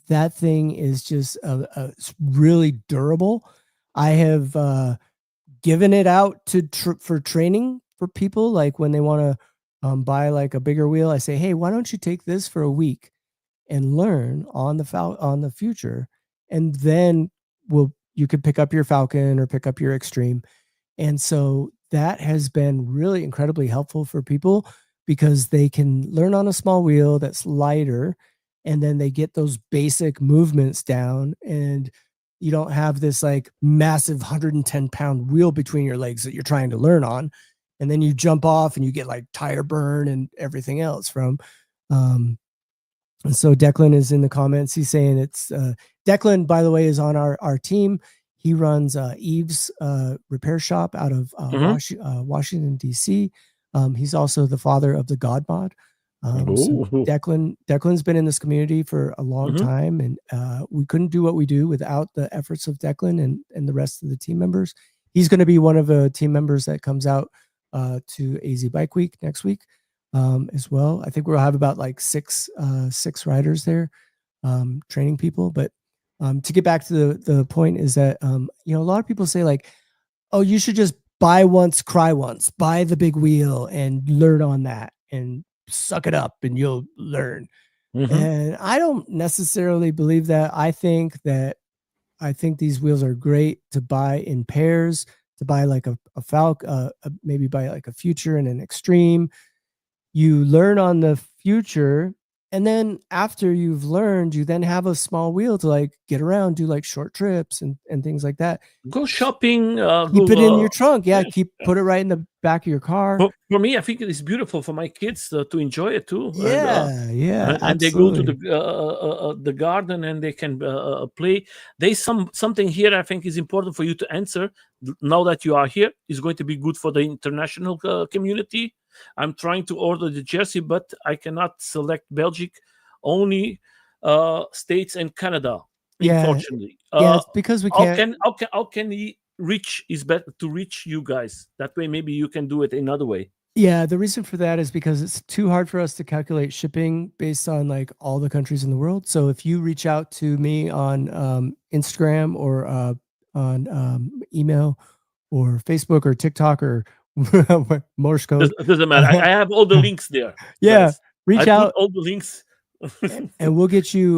That thing is just it's really durable. I have given it out for training for people, like when they want to buy like a bigger wheel. I say, hey, why don't you take this for a week and learn on the future, and then you could pick up your Falcon or pick up your Extreme. And so that has been really incredibly helpful for people because they can learn on a small wheel that's lighter, and then they get those basic movements down, and you don't have this like massive 110-pound wheel between your legs that you're trying to learn on. And then you jump off and you get like tire burn and everything else from. And so Declan is in the comments. He's saying it's Declan, by the way, is on our team. He runs Eve's repair shop out of Washington, D.C. He's also the father of the God Mod. So Declan's been in this community for a long time, and we couldn't do what we do without the efforts of Declan and the rest of the team members. He's going to be one of the team members that comes out to AZ Bike Week next week as well. I think we'll have about like six riders there training people. But to get back to the point is that, a lot of people say like, oh, you should just buy once, cry once, buy the big wheel and learn on that and suck it up and you'll learn. And I don't necessarily believe that. I think these wheels are great to buy in pairs, to buy like a Falcon, maybe buy like a Future and an Extreme. You learn on the Future, and then after you've learned, you then have a small wheel to like get around, do like short trips and things like that. Go shopping. Keep it in your trunk. Yeah, put it right in the back of your car. For me, I think it is beautiful for my kids to enjoy it too. Yeah, and they go to the garden and they can play. There's something here I think is important for you to answer now that you are here. Is going to be good for the international community. I'm trying to order the jersey, but I cannot select Belgium, only States and Canada. Unfortunately, it's because we can't. How can he reach? Is better to reach you guys that way. Maybe you can do it another way. Yeah, the reason for that is because it's too hard for us to calculate shipping based on like all the countries in the world. So if you reach out to me on Instagram or on email or Facebook or TikTok or Morse code, doesn't matter. I have all the links there. Yeah, reach out. All the links, and we'll get you.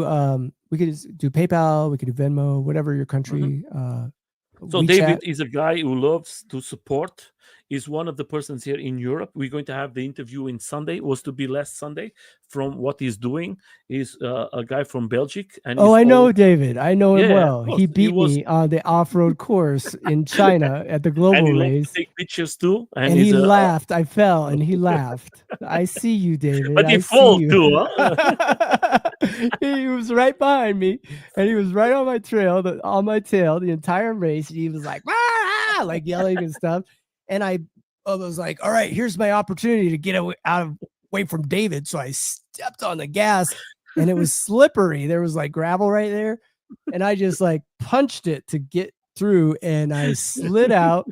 We could do PayPal. We could do Venmo, whatever your country. So WeChat. David is a guy who loves to support. Is one of the persons here in Europe. We're going to have the interview in Sunday. It was to be last Sunday. From what he's doing, is a guy from Belgium. And I know David. I know him well. He beat me on the off-road course in China at the global and he race. To take pictures too. And he laughed. I fell and he laughed. I see you, David. But he fell too, huh? He was right behind me, and he was right on my tail the entire race. And he was like, ah! like yelling and stuff. And I was like, all right, here's my opportunity to get away from David. So I stepped on the gas, and it was slippery. There was like gravel right there. And I just like punched it to get through, and I slid out,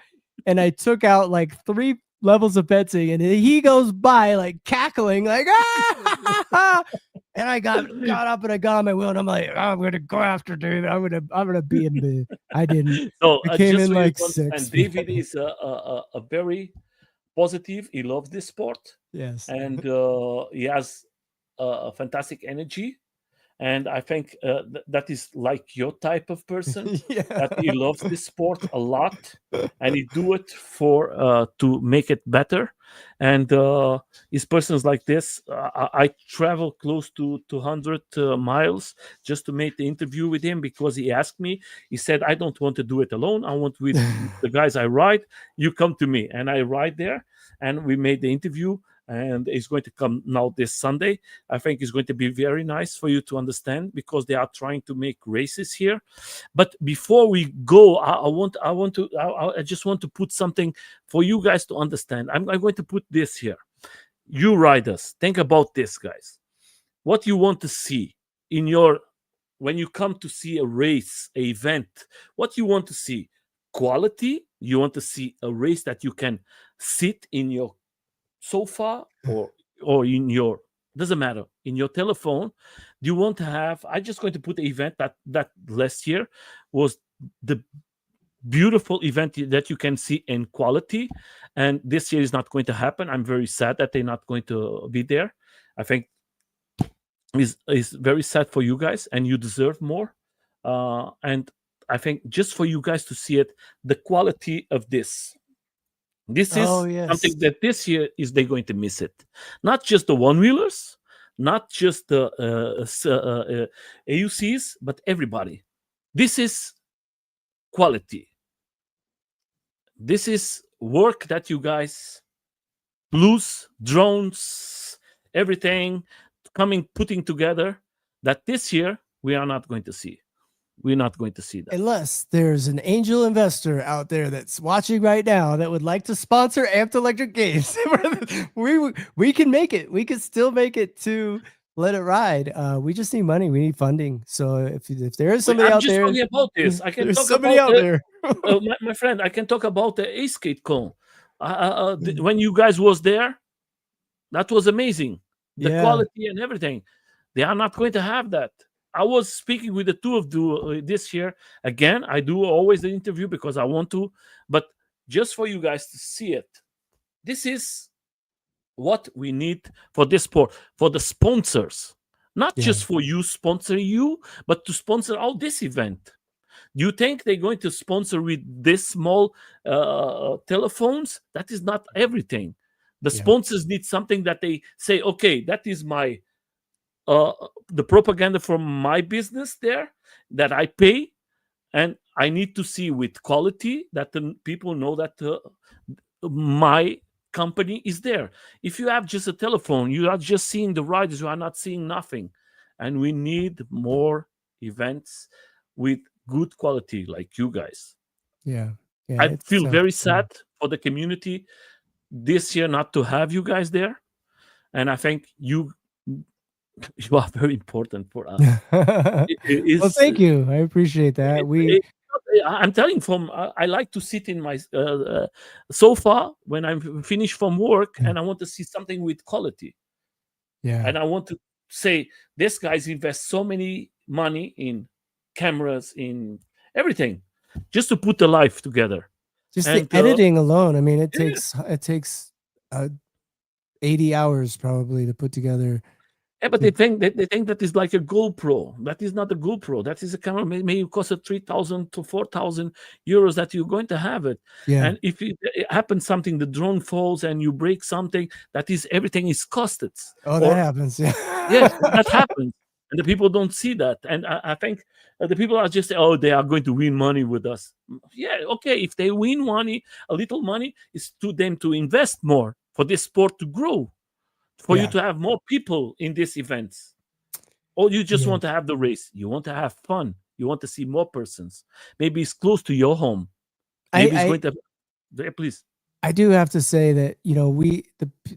and I took out like 3 levels of fencing, and he goes by like cackling, like ah! And I got up and I got on my wheel, and I'm like, oh, I'm gonna go after David. I'm gonna be in the. I didn't. So I came just in so you like to understand, sixth. David is a very positive. He loves this sport, Yes. and he has a fantastic energy. And I think that is like your type of person, that he Yeah. loves this sport a lot, and he do it for to make it better. And his persons like this. I travel close to 200 miles just to make the interview with him, because he asked me. He said, "I don't want to do it alone. I want with the guys I ride. You come to me," and I ride there, and we made the interview. And he's going to come now this Sunday. I think it's going to be very nice for you to understand, because they are trying to make races here. But before we go, I just want to put something for you guys to understand. I'm going to put this here. You riders, think about this, guys. What you want to see in your when you come to see a race, a event, what you want to see? Quality. You want to see a race that you can sit in your sofa, or in your, doesn't matter, in your telephone. You want to have, I just going to put the event that last year was the beautiful event that you can see in quality, and this year is not going to happen. I'm very sad that they're not going to be there. I think is very sad for you guys, and you deserve more. And I think just for you guys to see it, the quality of this Oh is yes. something that this year is they're going to miss it. Not just the one wheelers, not just the AUCs, but everybody. This is quality. This is work that you guys, blues, drones, everything coming, putting together, that this year we are not going to see. We're not going to see that. Unless there's an angel investor out there that's watching right now that would like to sponsor Amped Electric Games, we can make it. We can still make it to Let It Ride. We just need money. We need funding. So if there is somebody I'm out just there, talking about this. I can there's talk somebody about out there. my friend. I can talk about the A skate con. When you guys was there, that was amazing. The Yeah. quality and everything. They are not going to have that. I was speaking with the two of you this year. Again, I do always the interview because I want to, but just for you guys to see it. This is what we need for this sport, for the sponsors. Not Yeah. just for you sponsoring you, but to sponsor all this event. Do you think they're going to sponsor with this small telephones? That is not everything. The Yeah. sponsors need something that they say, okay, that is my the propaganda from my business there that I pay, and I need to see with quality that the people know that my company is there. If you have just a telephone, you are just seeing the riders, you are not seeing nothing. And we need more events with good quality like you guys. Yeah. Yeah. I It's feel very self-esteem. sad for the community this year not to have you guys there. And I think you are very important for us. Well, Is thank you. I appreciate that. I'm telling from I like to sit in my sofa when I'm finished from work, and I want to see something with quality. Yeah. And I want to say this guys invest so many money in cameras, in everything, just to put the life together. Just the And editing alone. I mean, it yeah. takes 80 hours probably to put together. Yeah, but they think that is like a GoPro. That is not a GoPro. That is a camera. Maybe cost 3,000 to 4,000 euros that you're going to have it. Yeah. And if it happens something, the drone falls and you break something, that is everything is costed. Oh, that Or happens. Yeah. yes, that happens, and the people don't see that. And I think the people are just oh, they are going to win money with us. Yeah, okay. If they win money, a little money, is to them to invest more for this sport to grow, for you Yeah. to have more people in these events. Or you just Yeah. want to have the race. You want to have fun. You want to see more persons. Maybe it's close to your home. Maybe it's I going to. Yeah, please. I do have to say that,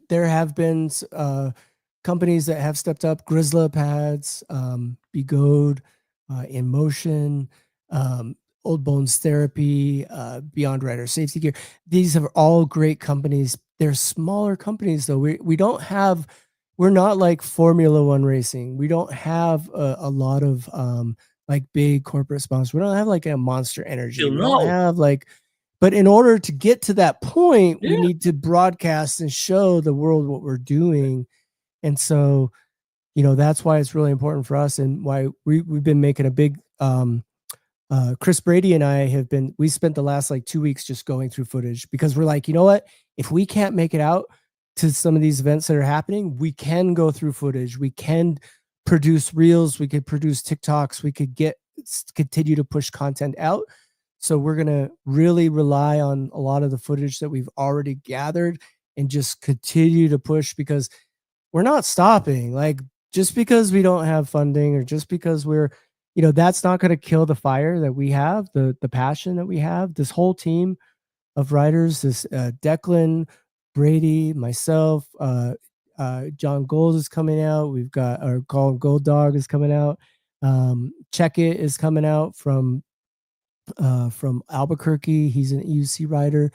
there have been companies that have stepped up. Grizzla pads, Begode, In Motion, Old Bones Therapy, Beyond Rider Safety Gear. These are all great companies. They're smaller companies, though. We don't have. We're not like Formula One racing. We don't have a lot of like big corporate sponsors. We don't have like a Monster Energy. Still We don't no. have like. But in order to get to that point, we Yeah. need to broadcast and show the world what we're doing. And so, that's why it's really important for us, and why we've been making a big Chris Brady and I we spent the last like 2 weeks just going through footage, because we're like, you know what, if we can't make it out to some of these events that are happening, we can go through footage, we can produce reels, we could produce TikToks, we could continue to push content out. So we're going to really rely on a lot of the footage that we've already gathered and just continue to push, because we're not stopping. Like, just because we don't have funding, or just because that's not going to kill the fire that we have, the passion that we have. This whole team of writers, this Declan, Brady, myself, John Gold is coming out. We've got our Colin Gold Dog is coming out. Check It is coming out from Albuquerque. He's an EUC writer.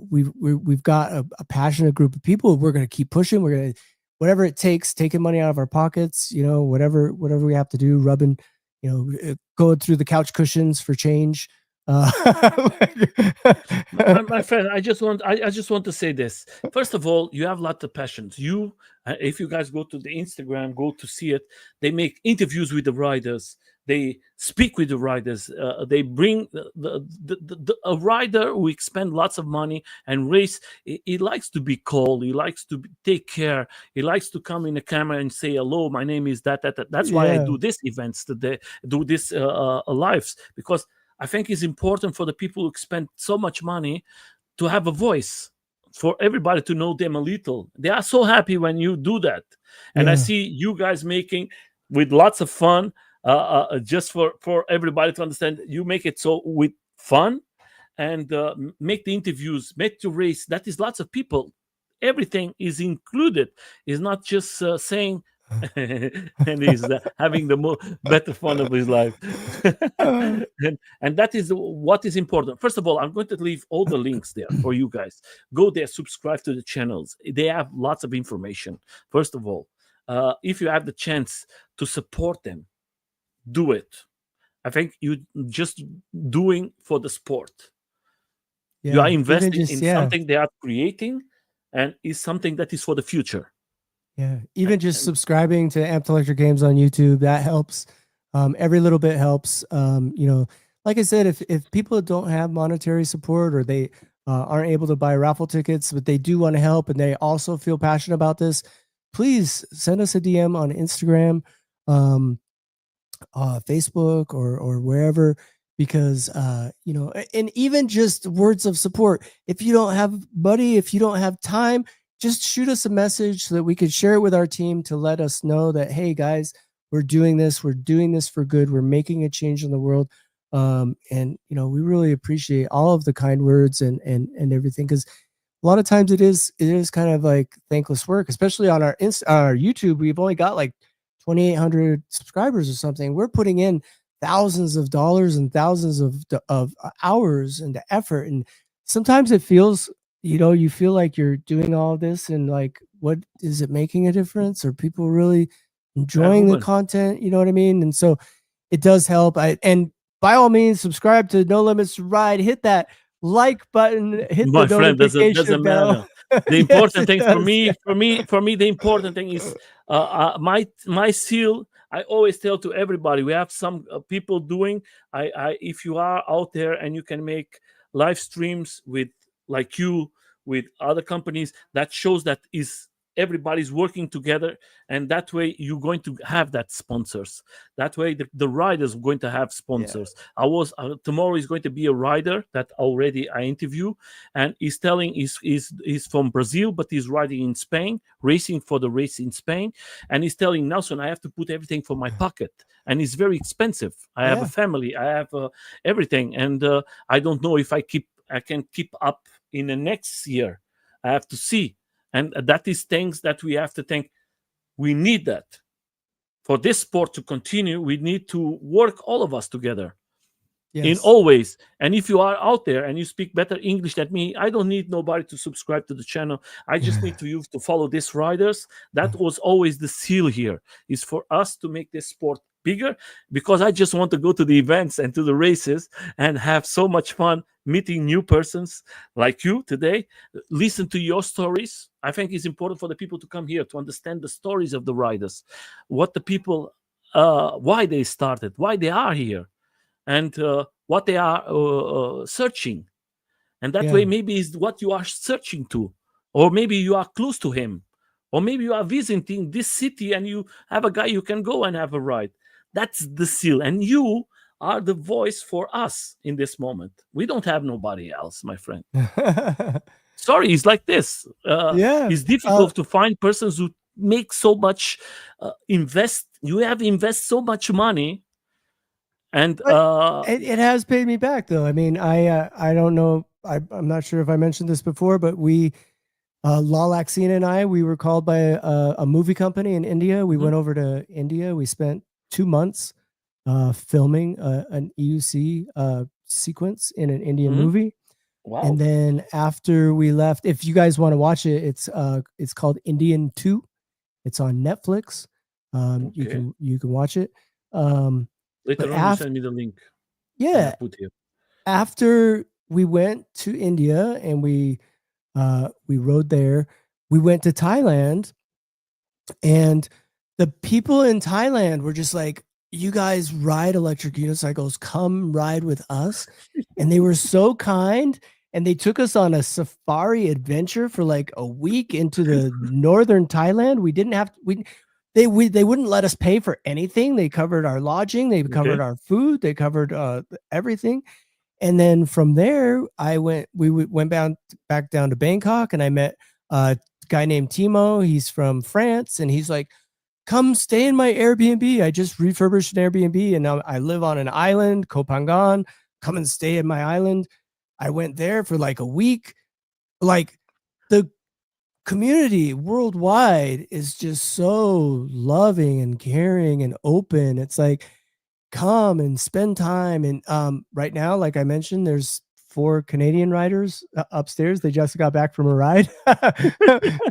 We've got a passionate group of people. We're going to keep pushing. We're going to, whatever it takes, taking money out of our pockets, whatever we have to do, rubbing, going through the couch cushions for change. My friend, I just want to say this. First of all, you have lots of passions. If you guys go to the Instagram, go to see it. They make interviews with the riders. They speak with the riders. They bring a rider who expend lots of money and race. He likes to be called. He likes to take care. He likes to come in the camera and say, "Hello, my name is that." That's why I do these events today. Do this lives, because I think it's important for the people who spend so much money to have a voice, for everybody to know them a little. They are so happy when you do that. And I see you guys making with lots of fun, just for everybody to understand. You make it so with fun, and make the interviews, make the race. That is lots of people. Everything is included. It's not just saying, and he's having the better fun of his life. and that is what is important. First of all, I'm going to leave all the links there for you guys. Go there, subscribe to the channels. They have lots of information. First of all, if you have the chance to support them, do it. I think you just doing for the sport. You are investing in something they are creating, and is something that is for the future. Yeah, even just subscribing to Amped Electric Games on YouTube, that helps. Every little bit helps. Like I said, if people don't have monetary support, or they aren't able to buy raffle tickets, but they do want to help, and they also feel passionate about this, please send us a DM on Instagram, Facebook, or wherever, because and even just words of support. If you don't have money, if you don't have time, just shoot us a message so that we could share it with our team, to let us know that, hey guys, we're doing this for good, we're making a change in the world. And we really appreciate all of the kind words and everything, because a lot of times it is kind of like thankless work, especially on our YouTube. We've only got like 2,800 subscribers or something. We're putting in thousands of dollars and thousands of hours and effort, and sometimes it feels, you feel like you're doing all of this, and like, what is it making a difference? Are people really enjoying the content? You know what I mean? And so it does help. And by all means, subscribe to No Limits to Ride. Hit that like button. Hit the notification bell. The important thing for me, the important thing is my seal. I always tell to everybody, we have some people doing. If you are out there and you can make live streams with, like you, with other companies, that shows that is everybody's working together, and that way you're going to have that sponsors. That way the riders are going to have sponsors. Tomorrow is going to be a rider that already I interview, and he's telling he's from Brazil, but he's riding in Spain, racing for the race in Spain, and he's telling Nelson, I have to put everything from my pocket, and it's very expensive. I have a family, I have everything, and I don't know if I can keep up in the next year. I have to see. And that is things that we have to think. We need that. For this sport to continue, we need to work, all of us together. in Yes. all ways. And if you are out there and you speak better English than me, I don't need nobody to subscribe to the channel. I just need to you to follow these riders. That was always the seal here, is for us to make this sport bigger, because I just want to go to the events and to the races and have so much fun meeting new persons like you today, listen to your stories. I think it's important for the people to come here to understand the stories of the riders, what the people, why they started, why they are here, and what they are searching. And that Yeah. way, maybe is what you are searching to, or maybe you are close to him, or maybe you are visiting this city and you have a guy you can go and have a ride. That's the seal, and you are the voice for us in this moment. We don't have nobody else, my friend. Sorry, it's like this. Yeah. It's difficult to find persons who make so much, invest. You have invest so much money, and But it has paid me back though. I mean, I don't know. I'm not sure if I mentioned this before, but we Lalaxina and I, we were called by a movie company in India. We mhm, went over to India. We spent 2 months filming an EUC sequence in an Indian mhm. movie. And Wow. then after we left, if you guys want to watch it, it's called Indian 2. It's on Netflix. Okay. You can watch it. Um, but Later on, you after send me the link. I yeah, have put here. after we went to India and we rode there, we went to Thailand, and the people in Thailand were just like, "You guys ride electric unicycles, come ride with us." And they were so kind, and they took us on a safari adventure for like a week into the northern Thailand. We didn't have they wouldn't let us pay for anything. They covered our lodging, they covered Okay. our food, they covered everything. And then from there, went back down to Bangkok, and I met a guy named Timo. He's from France, and he's like, "Come stay in my Airbnb. I just refurbished an Airbnb, and now I live on an island, Koh Phangan. Come and stay at my island." I went there for like a week. Like, the community worldwide is just so loving and caring and open. It's like, come and spend time. And right now, like I mentioned, there's 4 Canadian riders upstairs. They just got back from a ride.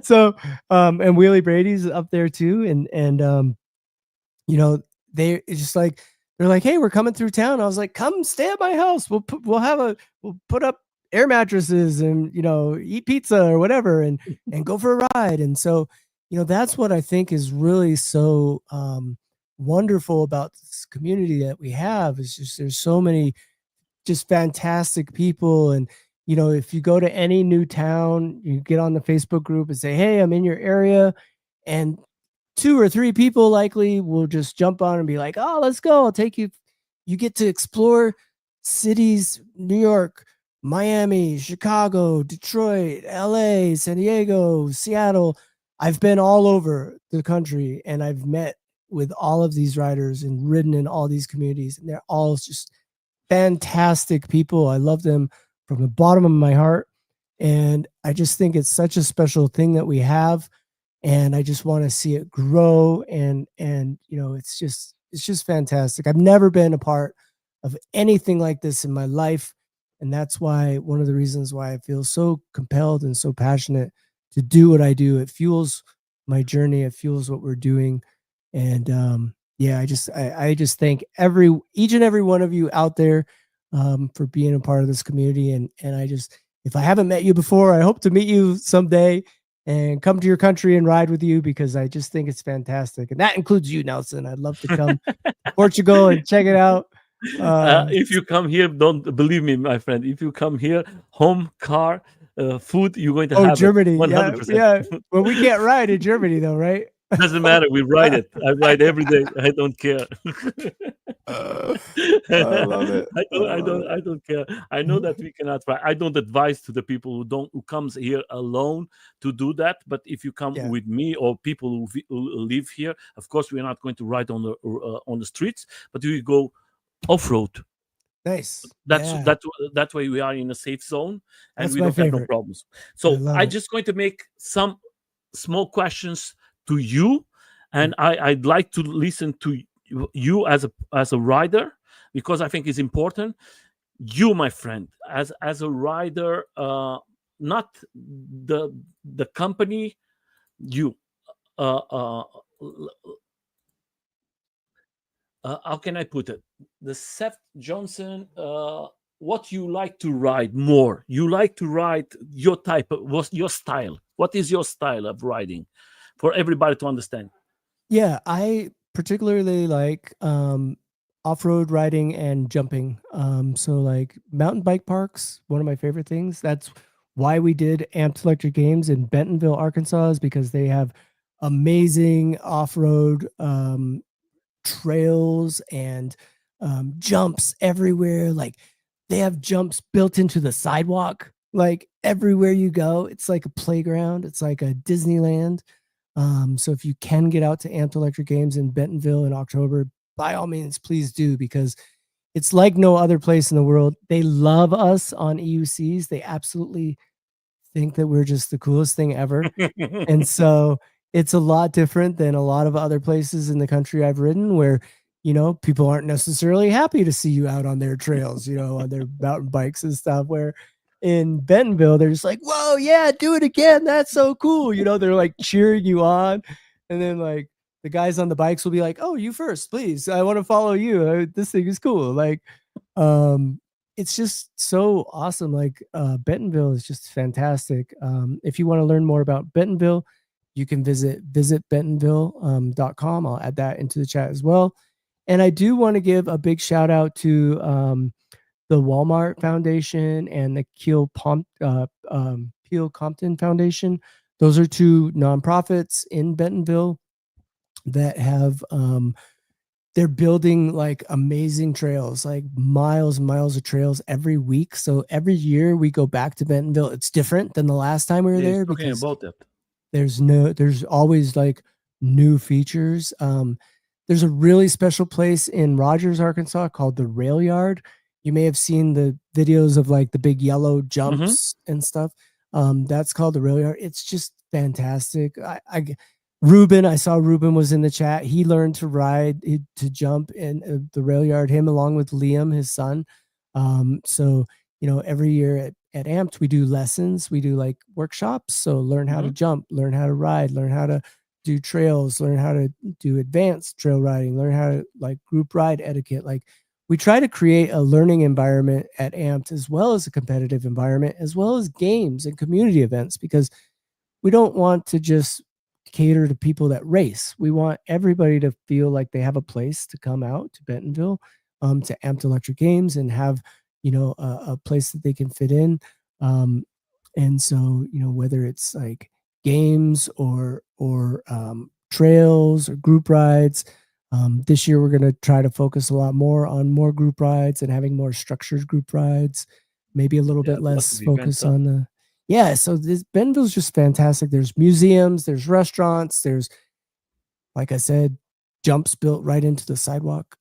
So and Wheelie Brady's up there too. And you know, it's just like, they're like, "Hey, we're coming through town." I was like, "Come stay at my house. We'll put up air mattresses and, eat pizza or whatever, and go for a ride." And so, that's what I think is really so wonderful about this community that we have, is just there's so many just fantastic people. And if you go to any new town, you get on the Facebook group and say, "Hey, I'm in your area," and 2 or 3 people likely will just jump on and be like, "Oh, let's go. I'll take you." You get to explore cities: New York, Miami, Chicago, Detroit, LA, San Diego, Seattle. I've been all over the country, and I've met with all of these riders and ridden in all these communities, and they're all just fantastic people. I love them from the bottom of my heart. And I just think it's such a special thing that we have, and I just want to see it grow. And it's just fantastic. I've never been a part of anything like this in my life, and that's why one of the reasons why I feel so compelled and so passionate to do what I do. It fuels my journey. It fuels what we're doing. And yeah, I just thank each and every one of you out there for being a part of this community. And if I haven't met you before, I hope to meet you someday and come to your country and ride with you, because I just think it's fantastic. And that includes you, Nelson. I'd love to come to Portugal and check it out. If you come here, don't believe me, my friend. If you come here, home, car, food, you're going to Oh, have it Germany. Yeah, 100%. yeah. Well, we can't ride in Germany though, right? Doesn't matter. We ride it. I ride every day. I don't care. I love it. I love it. I don't care. I know that we cannot try. I don't advise to the people who comes here alone to do that. But if you come Yeah. with me or people who live here, of course, we are not going to ride on the streets, but we go off road. Nice. That's Yeah. that that way we are in a safe zone and That's we my don't have no favorite. problems. I So love I'm it. just going to make some small questions to you, Mm. and I'd like to listen to you as a rider, because I think it's important. You, my friend, as a rider, not the company, you, uh, uh, how can I put it? The Seth Johnson, what you like to ride more? You like to ride your type of, what's your style? What is your style of riding for everybody to understand? Yeah, I particularly like off-road riding and jumping. So like mountain bike parks, one of my favorite things. That's why we did Amped Electric Games in Bentonville, Arkansas, is because they have amazing off-road trails and jumps everywhere. Like they have jumps built into the sidewalk. Like everywhere you go, it's like a playground. It's like a Disneyland. So if you can get out to Amped Electric Games in Bentonville in October, by all means, please do, because it's like no other place in the world. They love us on EUCs. They absolutely think that we're just the coolest thing ever. And so it's a lot different than a lot of other places in the country I've ridden where, people aren't necessarily happy to see you out on their trails, on their mountain bikes and stuff. Where in Bentonville, they're just like, whoa, yeah, do it again. That's so cool. They're like cheering you on. And then like the guys on the bikes will be like, oh, you first, please. I want to follow you. This thing is cool. Like, um, it's just so awesome. Like Bentonville is just fantastic. If you want to learn more about Bentonville, you can visit bentonville.com. I'll add that into the chat as well. And I do want to give a big shout out to the Walmart Foundation and the Peel Compton Foundation. Those are two nonprofits in Bentonville that have they're building like amazing trails, like miles and miles of trails every week. So every year we go back to Bentonville. It's different than the last time we were He's there talking because about that. there's always like new features. There's a really special place in Rogers, Arkansas called the Rail Yard. You may have seen the videos of like the big yellow Hmm. jumps and stuff. That's called the Rail Yard. It's just fantastic. Ruben, I saw Ruben was in the chat. He learned to to jump in the rail yard, him along with Liam, his son. So, every year at Amped, we do lessons, we do like workshops. So learn how to Hmm. jump, learn how to ride, learn how to do trails, learn how to do advanced trail riding, learn how to like group ride etiquette. Like we try to create a learning environment at Amped as well as a competitive environment, as well as games and community events, because we don't want to just cater to people that race. We want everybody to feel like they have a place to come out to Bentonville, to Amped Electric Games and have, a place that they can fit in. And so, whether it's like games or trails or group rides, this year we're going to try to focus a lot more on more group rides and having more structured group rides, maybe a little Yeah, bit lots of less events, focus huh? on the yeah, so this Bentonville's just fantastic. There's museums, there's restaurants, there's like I said, jumps built right into the sidewalk.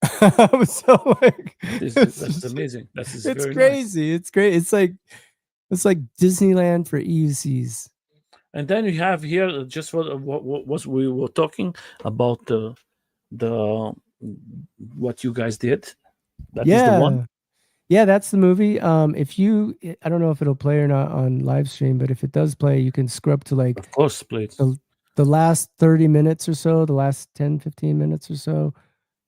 So like That's amazing. That is it's very nice. crazy. It's great. It's like Disneyland for EUCs. And then you have here, just what was we were talking about, the what you guys did. That is the one. Yeah. Yeah, that's the movie. If you I don't know if it'll play or not on live stream, but if it does play, you can scrub to like Of course, please. the last 30 minutes or so, the last 10, 15 minutes or so.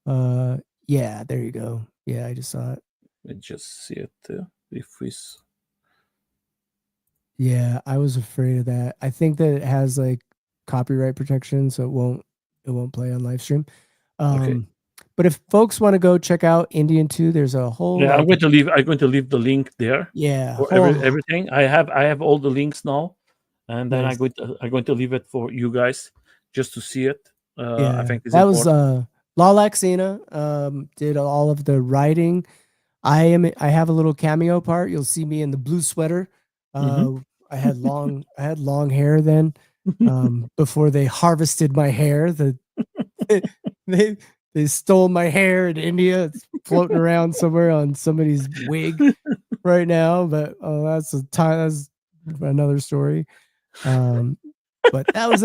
Uh, yeah, there you go. Yeah, I just saw it. Let's just see it. If we. Yeah, I was afraid of that. I think that it has like copyright protection, so it won't play on live stream. Okay. Um, but if folks want to go check out Indian 2, there's a whole Yeah, I'm like going to leave. I'm going to leave the link there yeah, for whole everything. I have all the links now, and then nice. I'm going to leave it for you guys just to see it. I Yeah. think it's That was important. Lalaxina did all of the writing. I have a little cameo part. You'll see me in the blue sweater. Hmm. Uh, I had long hair then. Before they harvested my hair, they they stole my hair in India. It's floating around somewhere on somebody's wig right now. But that's a time. That's another story. Um, but that was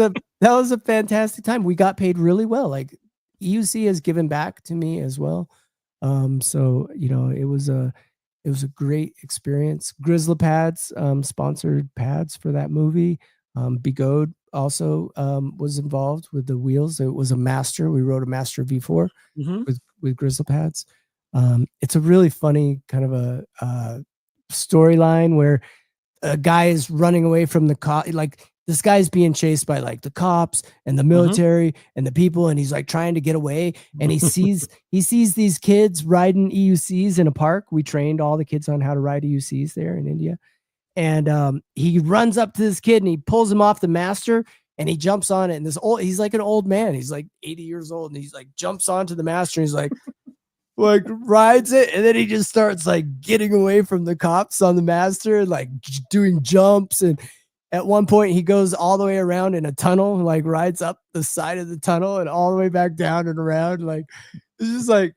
a fantastic time. We got paid really well. Like EUC has given back to me as well. So it was a great experience. Grizzly Pads sponsored pads for that movie. Bigode also was involved with the wheels. It was a master. We rode a master V4 Hmm. with Grizzly Pads. It's a really funny kind of a storyline where a guy is running away from the cop. Like this guy's being chased by like the cops and the Hmm. military and the people, and he's like trying to get away. And he sees these kids riding EUCs in a park. We trained all the kids on how to ride EUCs there in India. And he runs up to this kid and he pulls him off the master and he jumps on it. And he's like an old man. He's like 80 years old. And he's like jumps onto the master. And he's like rides it, and then he just starts like getting away from the cops on the master, like doing jumps. And at one point he goes all the way around in a tunnel, like rides up the side of the tunnel and all the way back down and around. Like it's just like,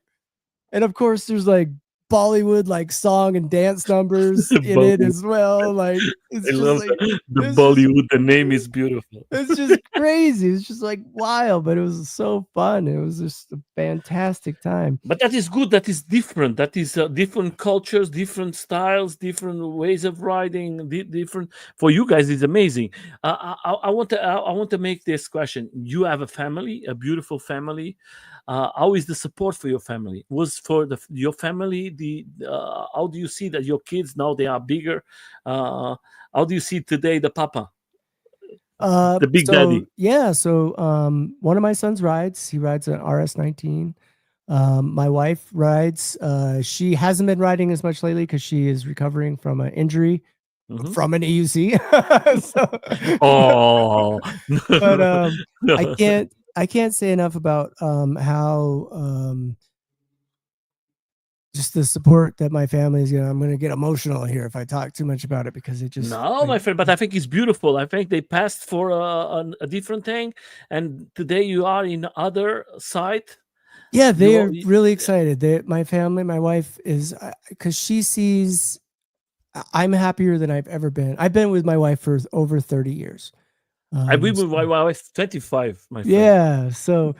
and of course there's like Bollywood like song and dance numbers in it Bollywood. as well. Like I it's just love like the it's just Bollywood. The name is beautiful. it's just crazy. It's just like wild, but it was so fun. It was just a fantastic time. But that is good. That is different. That is different cultures, different styles, different ways of riding. Different for you guys is amazing. I want to make this question. You have a family, a beautiful family. How is the support for your family? Was for your family the how do you see that your kids now they are bigger? Uh, how do you see today the papa, the big So daddy? yeah, so one of my sons rides. He rides an RS-19. My wife rides. She hasn't been riding as much lately because she is recovering from an injury Hmm. from an EUC. So, Oh. but I can't say enough about how just the support that my family is. I'm going to get emotional here if I talk too much about it because it just No, like my friend, but I think it's beautiful. I think they passed for a different thing, and today you are in the other side. yeah, You they are, are really excited. My family, my wife is because she sees I'm happier than I've ever been. I've been with my wife for over 30 years. I've been with So, my wife 25, my friend. yeah. So,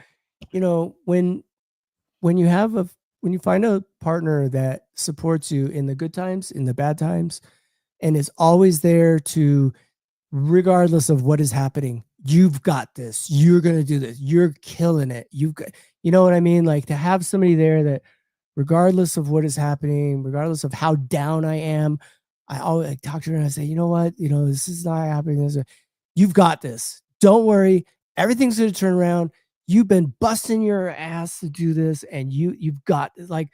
when you have when you find a partner that supports you in the good times, in the bad times, and is always there to regardless of what is happening, you've got this. You're going to do this. You're killing it. You've got, you know what I mean? Like to have somebody there that, regardless of what is happening, regardless of how down I am, I always like, talk to her and I say, you know what? This is not happening. You've got this. Don't worry. Everything's going to turn around. You've been busting your ass to do this, and you've got like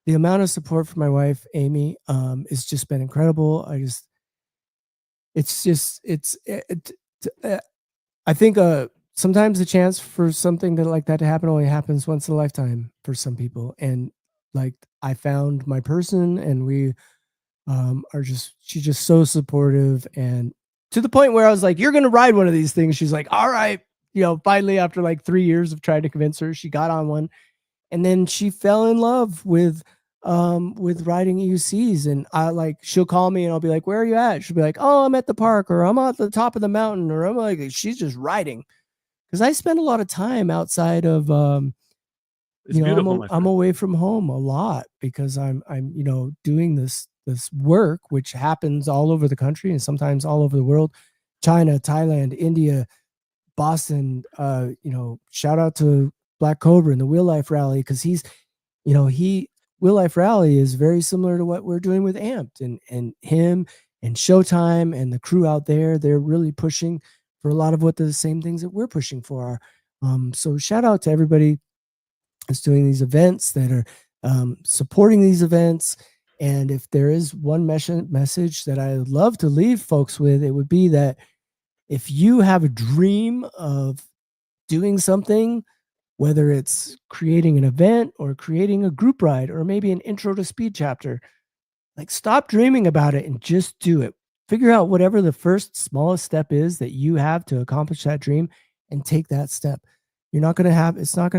the amount of support from my wife, Amy, has just been incredible. It's just I think sometimes the chance for something like that to happen only happens once in a lifetime for some people. And like I found my person, and we she's just so supportive, and to the point where I was like, you're gonna ride one of these things. She's like, all right. Finally after like 3 years of trying to convince her, she got on one, and then she fell in love with riding UCs. And I like she'll call me and I'll be like, where are you at? She'll be like, oh, I'm at the park, or I'm at the top of the mountain, or I'm like, she's just riding. Because I spend a lot of time outside of It's beautiful, my I'm friend. away from home a lot because I'm doing this work which happens all over the country and sometimes all over the world. China, Thailand, India, Boston. Shout out to Black Cobra and the Wheel Life Rally, because he Wheel Life Rally is very similar to what we're doing with Amped, and him and Showtime and the crew out there. They're really pushing for a lot of what the same things that we're pushing for are. So shout out to everybody that's doing these events, that are supporting these events. And if there is one message that I would love to leave folks with, it would be that if you have a dream of doing something, whether it's creating an event or creating a group ride or maybe an intro to speed chapter, like stop dreaming about it and just do it. Figure out whatever the first smallest step is that you have to accomplish that dream, and take that step. It's not going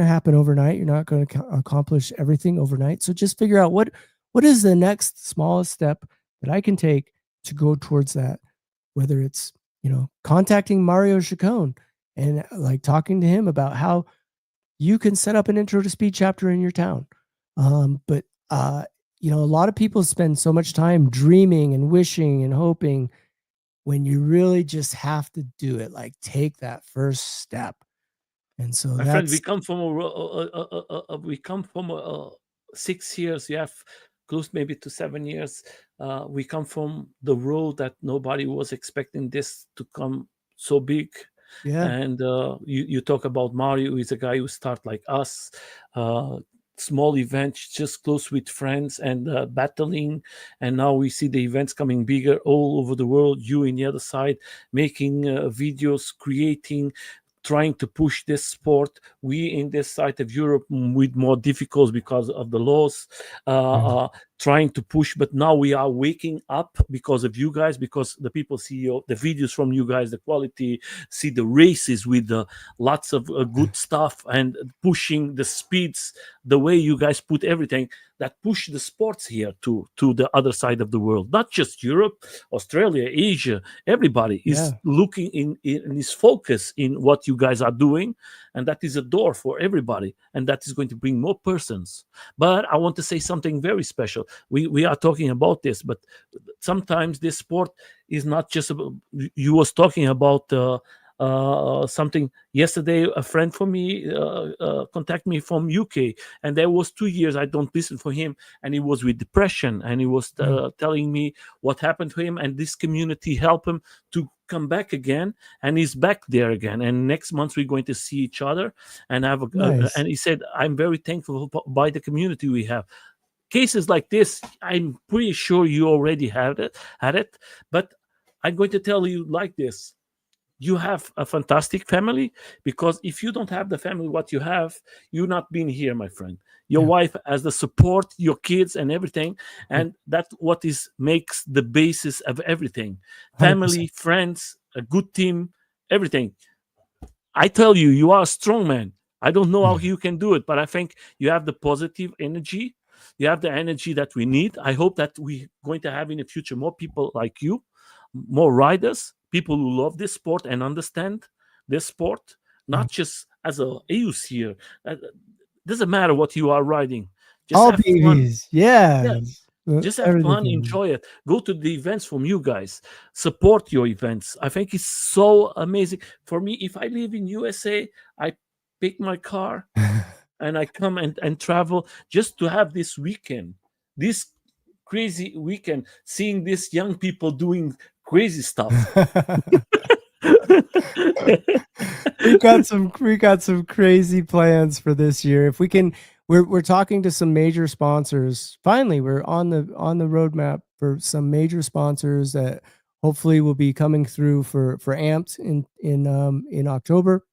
to happen overnight. You're not going to accomplish everything overnight. So just figure out what is the next smallest step that I can take to go towards that. Whether it's, contacting Mario Chacon and like talking to him about how you can set up an intro to speed chapter in your town. But you know, a lot of people spend so much time dreaming and wishing and hoping when you really just have to do it, like take that first step. And so My friend, we that's come from we come from 6 years. You have close maybe to 7 years. We come from the road that nobody was expecting this to come so big. yeah, And you talk about Mario, who is a guy who start like us, uh, small events, just close with friends and battling. And now we see the events coming bigger all over the world. You in the other side, making videos, creating, trying to push this sport. We in this side of Europe with more difficulties because of the laws, yeah, uh, uh, trying to push. But now we are waking up because of you guys, because the people see the videos from you guys, the quality, see the races with lots of good stuff and pushing the speeds, the way you guys put everything that push the sports here to the other side of the world, not just Europe, Australia, Asia. Everybody is yeah, looking in is focus in what you guys are doing, and that is a door for everybody, and that is going to bring more persons. But I want to say something very special. We are talking about this, but sometimes this sport is not just about, you was talking about something yesterday. A friend for me contact me from UK, and there was 2 years I don't listen for him, and he was with depression, and he was mm, telling me what happened to him, and this community helped him to come back again, and he's back there again. And next month we're going to see each other and have nice. and he said, I'm very thankful by the community we have. Cases like this, I'm pretty sure you already had it, but I'm going to tell you like this: you have a fantastic family, because if you don't have the family what you have, you're not being here, my friend. Your Yeah, wife has the support, your kids and everything, yep, and that's what is makes the basis of everything. 100%. Family, friends, a good team, everything. I tell you, you are a strong man. I don't know how you can do it, but I think you have the positive energy. You have the energy that we need. I hope that we're going to have in the future more people like you, more riders, people who love this sport and understand this sport, Yeah. not just as a AUS here. Doesn't matter what you are riding. Just All have fun. BVs, yeah, Yeah, just have fun, everything. enjoy it. Go to the events from you guys. Support your events. I think it's so amazing. For me, if I live in USA, I pick my car and I come and travel just to have this weekend. This crazy weekend, seeing these young people doing crazy stuff. We got some crazy plans for this year. If we can, we're talking to some major sponsors. Finally, we're on the roadmap for some major sponsors that hopefully will be coming through for Amped in October.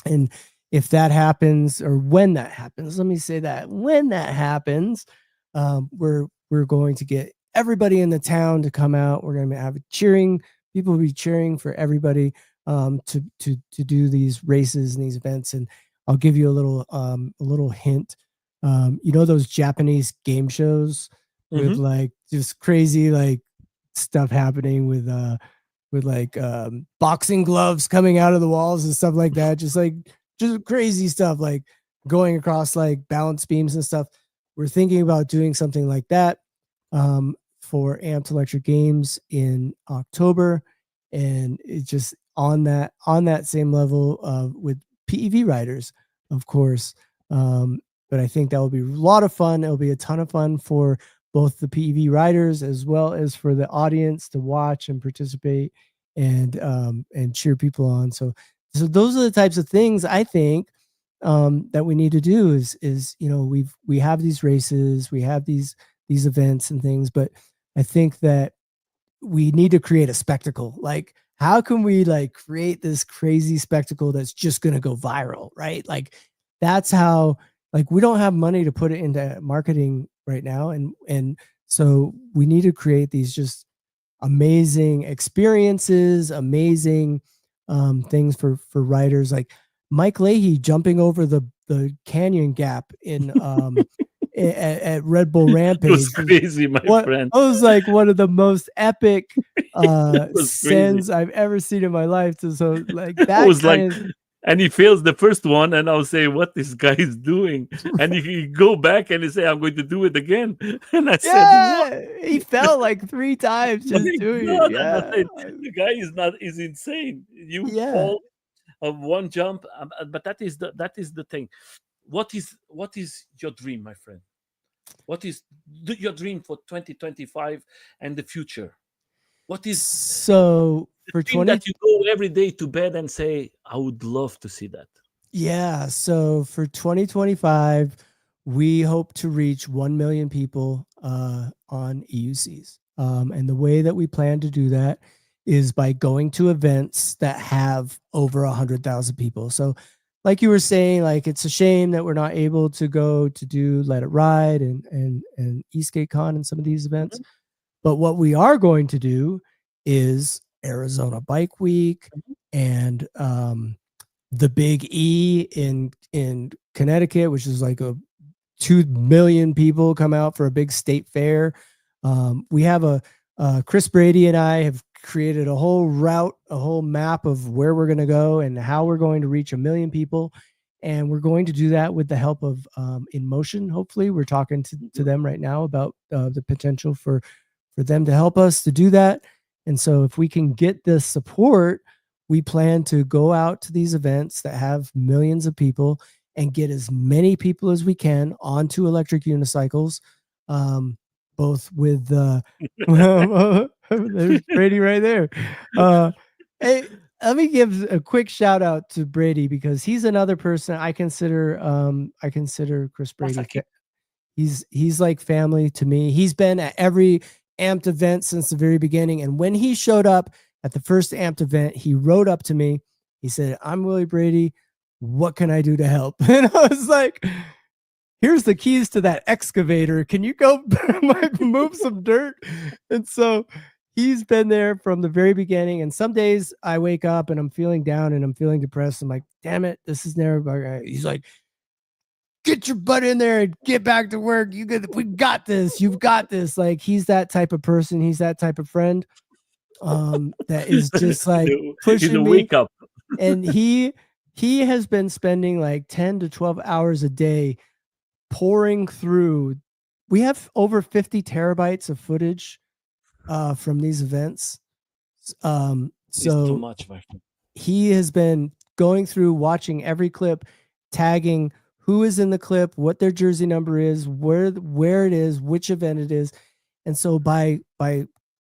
And if that happens, or when that happens, let me say that when that happens, we're going to get everybody in the town to come out. We're going to have a cheering. People will be cheering for everybody to do these races and these events. And I'll give you a little hint. You know those Japanese game shows with Hmm. like just crazy like stuff happening with like boxing gloves coming out of the walls and stuff like that. Just crazy stuff like going across like balance beams and stuff. We're thinking about doing something like that for Amped Electric Games in October, and it's just on that same level with PEV riders, of course. But I think that will be a lot of fun. It'll be a ton of fun for both the PEV riders as well as for the audience to watch and participate and cheer people on. So those are the types of things I think that we need to do is you know we have these races, we have these events and things, but I think that we need to create a spectacle. Like, how can we like create this crazy spectacle that's just going to go viral, right? Like, that's how, like, we don't have money to put it into marketing right now. And so we need to create these just amazing experiences, amazing things for writers like Mike Leahy jumping over the canyon gap in at Red Bull It was Rampage. crazy, my What friend. was like one of the most epic It was crazy. sends I've ever seen in my life. So like I that was like, kind of and he fails the first one, and I'll say, "What this guy is doing?" And he go back and he say, "I'm going to do it again." And I said, "What? Yeah, he fell like 3 times My just doing it. God!" And I Yeah. said, "The guy is insane. You Yeah. fall of one jump." But that is the thing. What is your dream, my friend? What is your dream for 2025 and the future? What is So the for dream 20 that you go every day to bed and say, "I would love to see that"? Yeah, so for 2025, we hope to reach 1 million people on EUCs. And the way that we plan to do that is by going to events that have over 100,000 people. So, like you were saying, like it's a shame that we're not able to go to do Let It Ride and Eastgate Con and some of these events. Mhm, But what we are going to do is Arizona Bike Week mhm, and the Big E in Connecticut, which is like a 2 million people come out for a big state fair. We have a Chris Brady and I have created a whole route, a whole map of where we're going to go and how we're going to reach 1 million people. And we're going to do that with the help of In Motion. Hopefully, we're talking to mhm. them right now about the potential for them to help us to do that. And so, if we can get this support, we plan to go out to these events that have millions of people and get as many people as we can onto electric unicycles, both with there's Brady right there. Uh, hey, let me give a quick shout out to Brady because he's another person I consider. I consider Chris Yes, I Brady. keep. He's like family to me. He's been at every amped event since the very beginning. And when he showed up at the first amped event, he rode up to me. He said, "I'm Willie Brady. What can I do to help?" And I was like, "Here's the keys to that excavator. Can you go like move some dirt?" And so he's been there from the very beginning. And some days I wake up and I'm feeling down and I'm feeling depressed. I'm like, "Damn it, this is never." He's like, "Get your butt in there and get back to work. We got this. You've got this." Like he's that type of person. He's that type of friend that is just like He's a pushing me. wake up. And he has been spending like 10 to 12 hours a day pouring through. We have over 50 terabytes of footage from these events. It's too So much, my friend. he has been going through, watching every clip, tagging who is in the clip, what their jersey number is, where it is, which event it is. And so by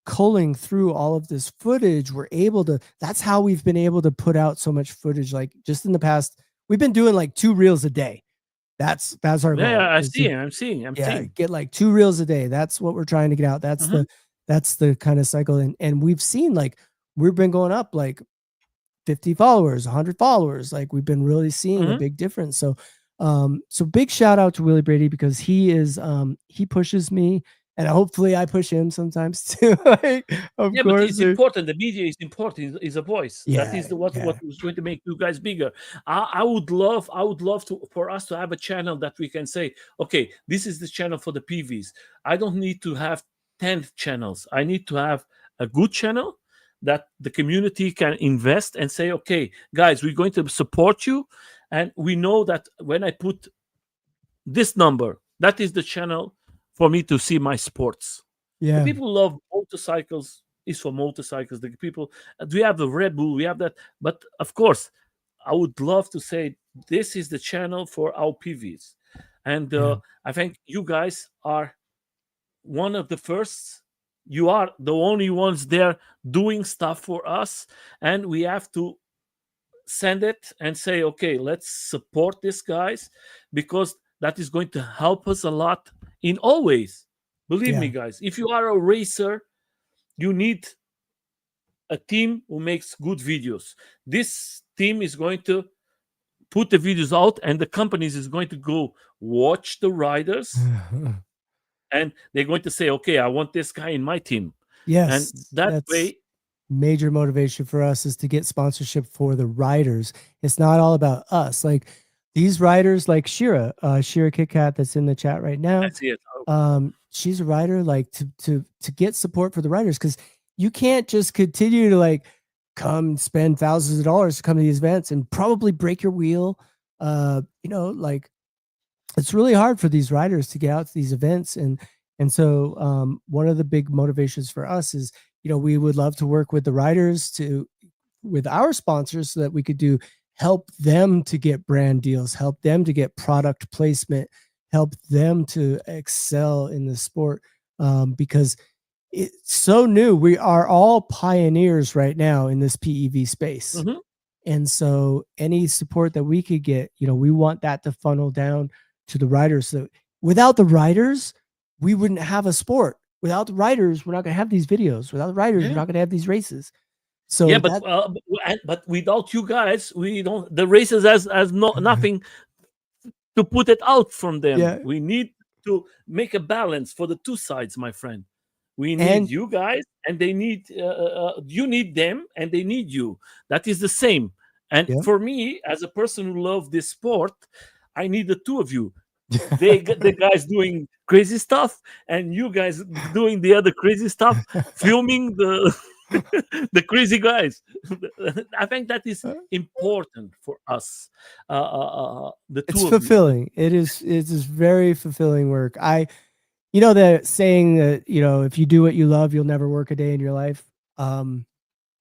culling through all of this footage, we're able to, that's how we've been able to put out so much footage. Like just in the past, we've been doing like 2 reels a day. That's our Yeah, goal, yeah, I is see. to, I'm yeah, seeing. get like 2 reels a day. That's what we're trying to get out. Mhm, That's the kind of cycle. And we've seen like we've been going up like 50 followers, 100 followers. Like we've been really seeing a mhm. big difference. So, so big shout out to Willie Brady because he pushes me and hopefully I push him sometimes too. Like, of Yeah, but course, it's important. The media is important. Is a voice. That yeah, is the what yeah, is going to make you guys bigger. I would love to for us to have a channel that we can say, okay, this is the channel for the PVs. I don't need to have 10 channels. I need to have a good channel that the community can invest and say, okay, guys, we're going to support you, and we know that when I put this number, that is the channel for me to see my sports. The yeah, people love motorcycles is for motorcycles. The people we have the Red Bull, we have that. But of course, I would love to say this is the channel for our PVs, and yeah, I think you guys are one of the first. You are the only ones there doing stuff for us, and we have to send it and say, okay, let's support these guys because that is going to help us a lot in all ways. Believe me, yeah, guys, if you are a racer, you need a team who makes good videos. This team is going to put the videos out, and the companies is going to go watch the riders, and they're going to say, okay, I want this guy in my team. And yes, that that's way, major motivation for us is to get sponsorship for the riders. It's not all about us. Like these riders, like Shira Kit Kat that's in the chat right now. that's it. She's a rider. Like to get support for the riders because you can't just continue to like come spend thousands of dollars to come to these events and probably break your wheel. Like it's really hard for these riders to get out to these events. And so one of the big motivations for us is, we would love to work with the riders with our sponsors so that we could help them to get brand deals, help them to get product placement, help them to excel in the sport, because it's so new. We are all pioneers right now in this PEV space. Mhm. And so any support that we could get, we want that to funnel down to the riders. So without the riders, we wouldn't have a sport. Without the riders, we're not going to have these videos. Without the riders, we're Yeah. not going to have these races. So Yeah, but without you guys, we don't. The races has nothing to put it out from them. Yeah. We need to make a balance for the two sides, my friend. We need And you guys, and they need you need them, and they need you. That is the same. And yeah. for me, as a person who loves this sport, I need the two of you. The guys doing crazy stuff, and you guys doing the other crazy stuff, filming the the crazy guys. I think that is important for us. The two It's of fulfilling. It's very fulfilling work. The saying that, if you do what you love, you'll never work a day in your life.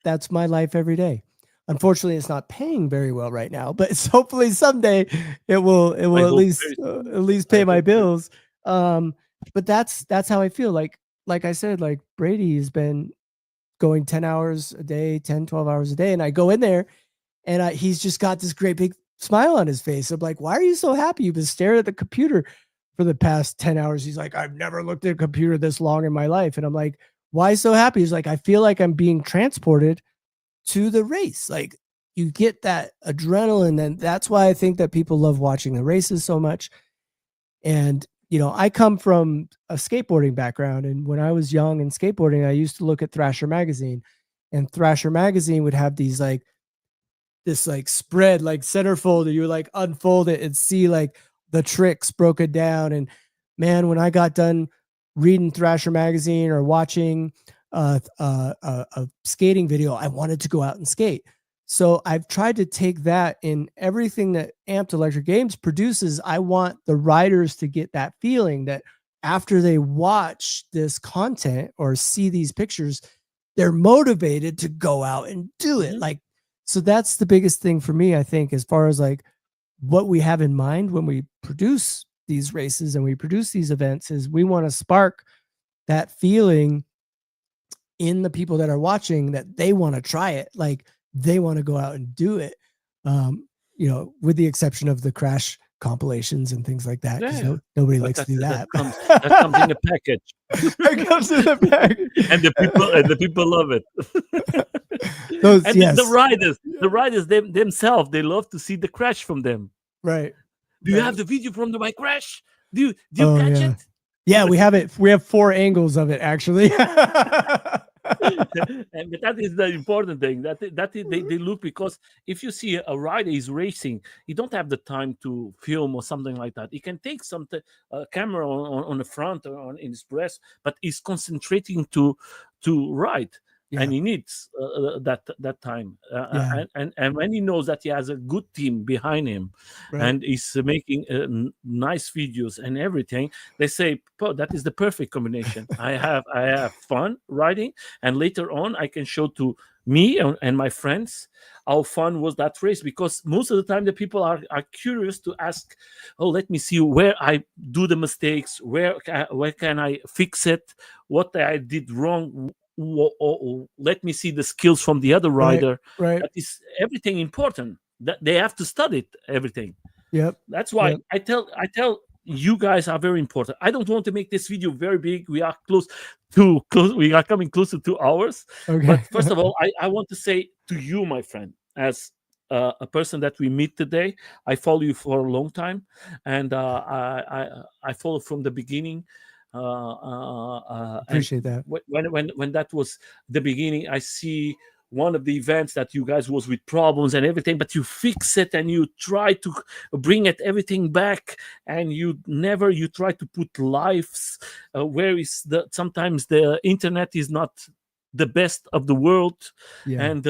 That's my life every day. Unfortunately, it's not paying very well right now, but it's hopefully someday it will I at hope least very soon. at least I pay my hope very bills. But that's how I feel. Like I said, like Brady has been going 10 hours a day, 10, 12 hours a day. And I go in there and he's just got this great big smile on his face. I'm like, why are you so happy? You've been staring at the computer for the past 10 hours. He's like, I've never looked at a computer this long in my life. And I'm like, why so happy? He's like, I feel like I'm being transported to the race. Like you get that adrenaline. And that's why I think that people love watching the races so much. And, I come from a skateboarding background. And when I was young and skateboarding, I used to look at Thrasher magazine, and Thrasher magazine would have these this spread, like centerfold, you would like unfold it and see like the tricks broken down. And man, when I got done reading Thrasher magazine or watching a skating video, I wanted to go out and skate. So I've tried to take that in everything that Amped Electric Games produces. I want the riders to get that feeling that after they watch this content or see these pictures, they're motivated to go out and do it. Mhm. So that's the biggest thing for me, I think, as far as like what we have in mind when we produce these races and we produce these events, is we want to spark that feeling in the people that are watching, that they want to try it. Like they want to go out and do it. With the exception of the crash compilations and things like that, because Yeah, nobody but likes to do that. that comes in a package. That comes in a package. and the people love it. Those, And yes. the riders themselves, they love to see the crash from them. Right. Do you have the video from my crash? Do you catch yeah. it? Yeah, we have it. We have 4 angles of it, actually. But that is the important thing. They look, because if you see a rider is racing, he don't have the time to film or something like that. He can take some camera on the front or in his breast, but he's concentrating to ride. Yeah. And he needs that time. And when he knows that he has a good team behind him, Right. and he's making nice videos and everything, they say, "Oh, that is the perfect combination. I have fun riding, and later on I can show to me and my friends how fun was that race." Because most of the time the people are curious to ask, "Oh, let me see where I do the mistakes, where can I fix it, what I did wrong." Let me see the skills from the other rider. Right. That is everything important. That they have to study everything. Yep. That's why I tell you guys are very important. I don't want to make this video very big. We are close. We are coming close to 2 hours. Okay. But first of all, I want to say to you, my friend, as a person that we meet today, I follow you for a long time, and I follow from the beginning. Appreciate that. When that was the beginning, I see one of the events that you guys was with problems and everything, but you fix it and you try to bring everything back, and you try to put lives where is sometimes the internet is not the best of the world, Yeah. and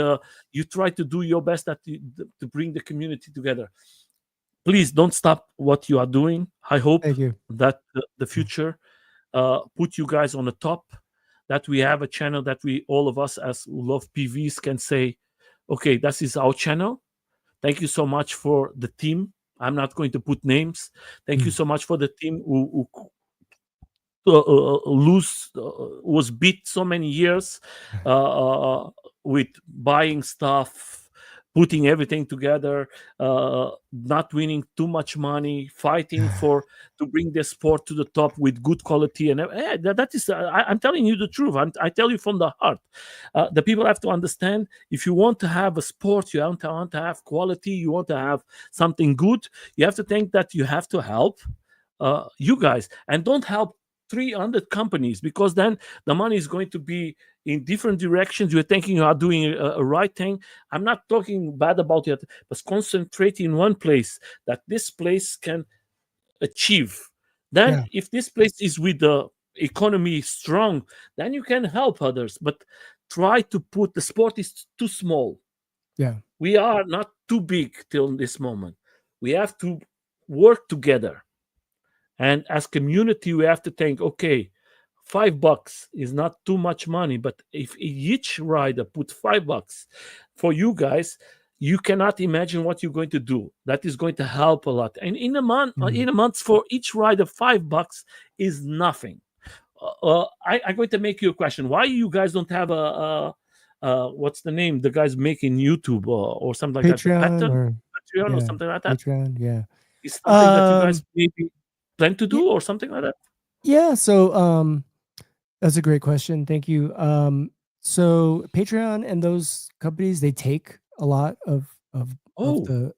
you try to do your best to bring the community together. Please don't stop what you are doing. I hope Thank you. that the future put you guys on the top, that we have a channel that we, all of us as who love PVs, can say, okay, this is our channel. Thank you so much for the team. I'm not going to put names. Thank you Mm. so much for the team was beat so many years with buying stuff, putting everything together, not winning too much money, fighting for to bring the sport to the top with good quality, and that is I'm telling you the truth. I tell you from the heart. The people have to understand, if you want to have a sport, you want to have quality, you want to have something good, you have to think that you have to help you guys, and don't help 300 companies, because then the money is going to be in different directions. You're thinking you are doing a right thing. I'm not talking bad about it, but concentrate in one place that this place can achieve. Then Yeah. if this place is with the economy strong, then you can help others. But try to put, the sport is too small. Yeah. We are not too big till this moment. We have to work together. And as community, we have to think, okay, $5 is not too much money, but if each rider put $5 for you guys, you cannot imagine what you're going to do. That is going to help a lot. And Mm. in a month, for each rider, $5 is nothing. I'm going to make you a question. Why you guys don't have what's the name? The guys making YouTube or something like that. The Patreon pattern, or Patreon or yeah, something like that. Patreon. Yeah. Is something that you guys Um. maybe plan to Yeah. do or something like that? Yeah. So that's a great question. Thank you. So Patreon and those companies, they take a lot Oh,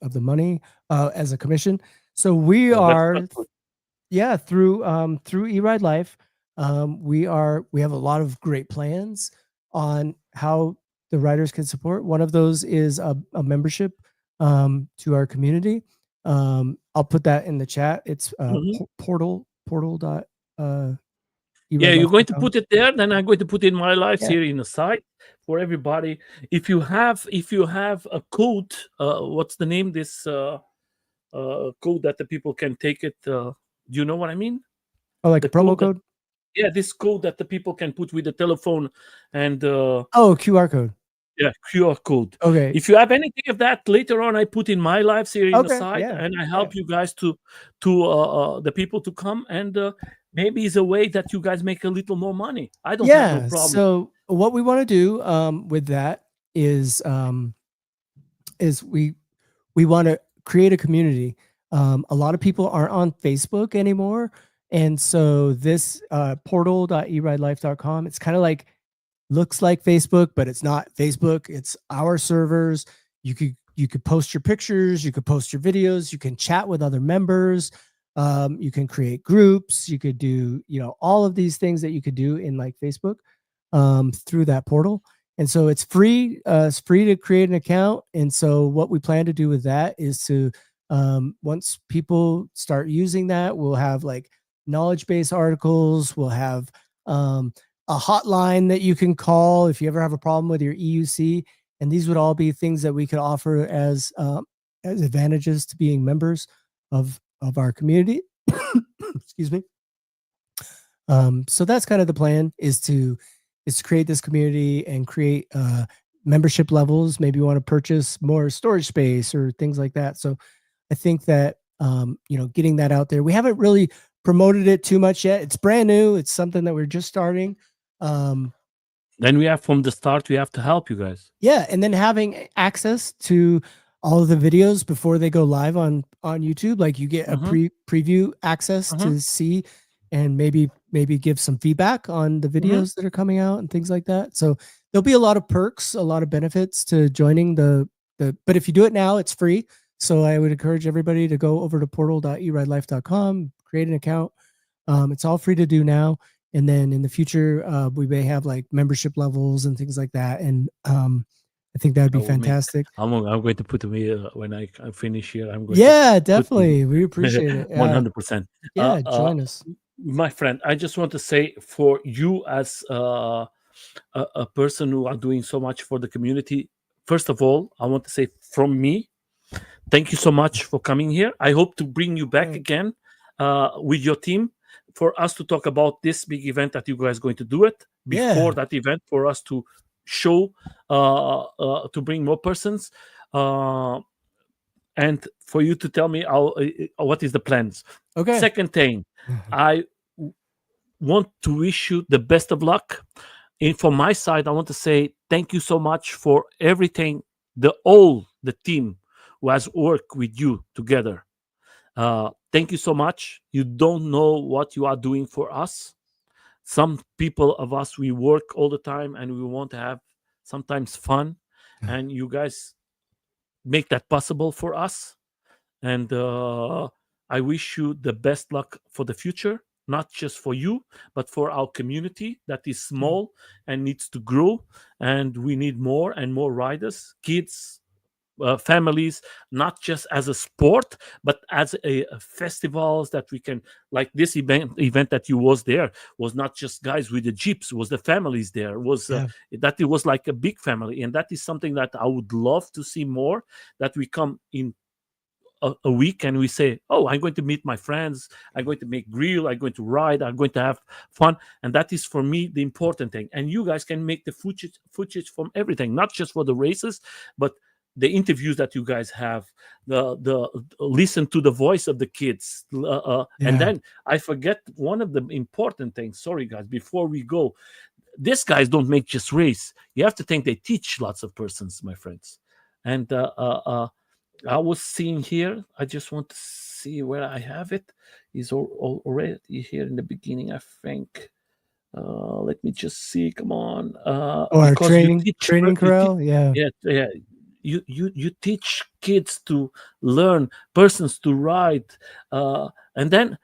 of the money as a commission. So we that's not are, good. yeah, through eRideLife, we have a lot of great plans on how the riders can support. One of those is a membership to our community. I'll put that in the chat. It's Mhm. portal dot Yeah, you're going to eRideLife.com. put it there. Then I'm going to put in my lives Yeah. here in the site for everybody. If you have a code, what's the name? This code that the people can take it. Do you know what I mean? Oh, like The a promo code that, code? yeah, this code that the people can put with the telephone and Oh, QR code. yeah, QR code. Okay. If you have anything of that later on, I put in my lives here in the Okay. site, Yeah. and I Yeah. help you guys to the people to come, and maybe it's a way that you guys make a little more money. I don't have no Yeah. problem. So what we want to do with that is we want to create a community. A lot of people aren't on Facebook anymore. And so this portal.eridelife.com, it's kind of like, looks like Facebook, but it's not Facebook. It's our servers. You could post your pictures, you could post your videos, you can chat with other members, you can create groups, you could do, all of these things that you could do in like Facebook through that portal. And so it's free. It's free to create an account. And so what we plan to do with that is to once people start using that, we'll have like knowledge base articles. We'll have a hotline that you can call if you ever have a problem with your EUC. And these would all be things that we could offer as advantages to being members of our community. Excuse me. So that's kind of the plan, is to create this community and create membership levels. Maybe you want to purchase more storage space or things like that. So I think that getting that out there. We haven't really promoted it too much yet. It's brand new. It's something that we're just starting. Then we have, from the start, we have to help you guys. Yeah, and then having access to all of the videos before they go live on YouTube. Like you get a preview access to see, and maybe give some feedback on the videos that are coming out and things like that. So there'll be a lot of perks, a lot of benefits to joining the but if you do it now, it's free. So I would encourage everybody to go over to portal.eridelife.com, create an account. It's all free to do now. And then in the future, we may have like membership levels and things like that. And I think that would be fantastic. I'm going to put me when I finish here. I'm going Yeah, to put definitely. We appreciate it. 100%. Yeah, join us. My friend, I just want to say, for you as a person who are doing so much for the community. First of all, I want to say from me, thank you so much for coming here. I hope to bring you back again with your team for us to talk about this big event that you guys going to do it before Yeah. that event, for us to show to bring more persons, uh, and for you to tell me how, what is the plans. Okay. Second thing, I want to wish you the best of luck. And from my side, I want to say thank you so much for everything, the team who has worked with you together. Thank you so much. You don't know what you are doing for us. Some people of us, we work all the time and we want to have sometimes fun, and you guys make that possible for us. And I wish you the best luck for the future, not just for you, but for our community that is small and needs to grow. And we need more and more riders, kids, families, not just as a sport, but as a festivals that we can, like this event that you was there, was not just guys with the jeeps, was the families there, was Yeah. that it was like a big family. And that is something that I would love to see more, that we come in a week and we say, oh, I'm going to meet my friends, I'm going to make grill, I'm going to ride, I'm going to have fun. And that is for me the important thing. And you guys can make the footage from everything, not just for the races, but the interviews that you guys have, the listen to the voice of the kids, and Yeah. then I forget one of the important things, sorry guys, before we go. These guys don't make just race, you have to think they teach lots of persons, my friends. And I was seeing here. I just want to see where I have it. Is already here in the beginning, I think. Let me just see. Come on, Oh, our because training you teach, corral. Yeah. yeah, yeah. You teach kids to learn, persons to ride, and then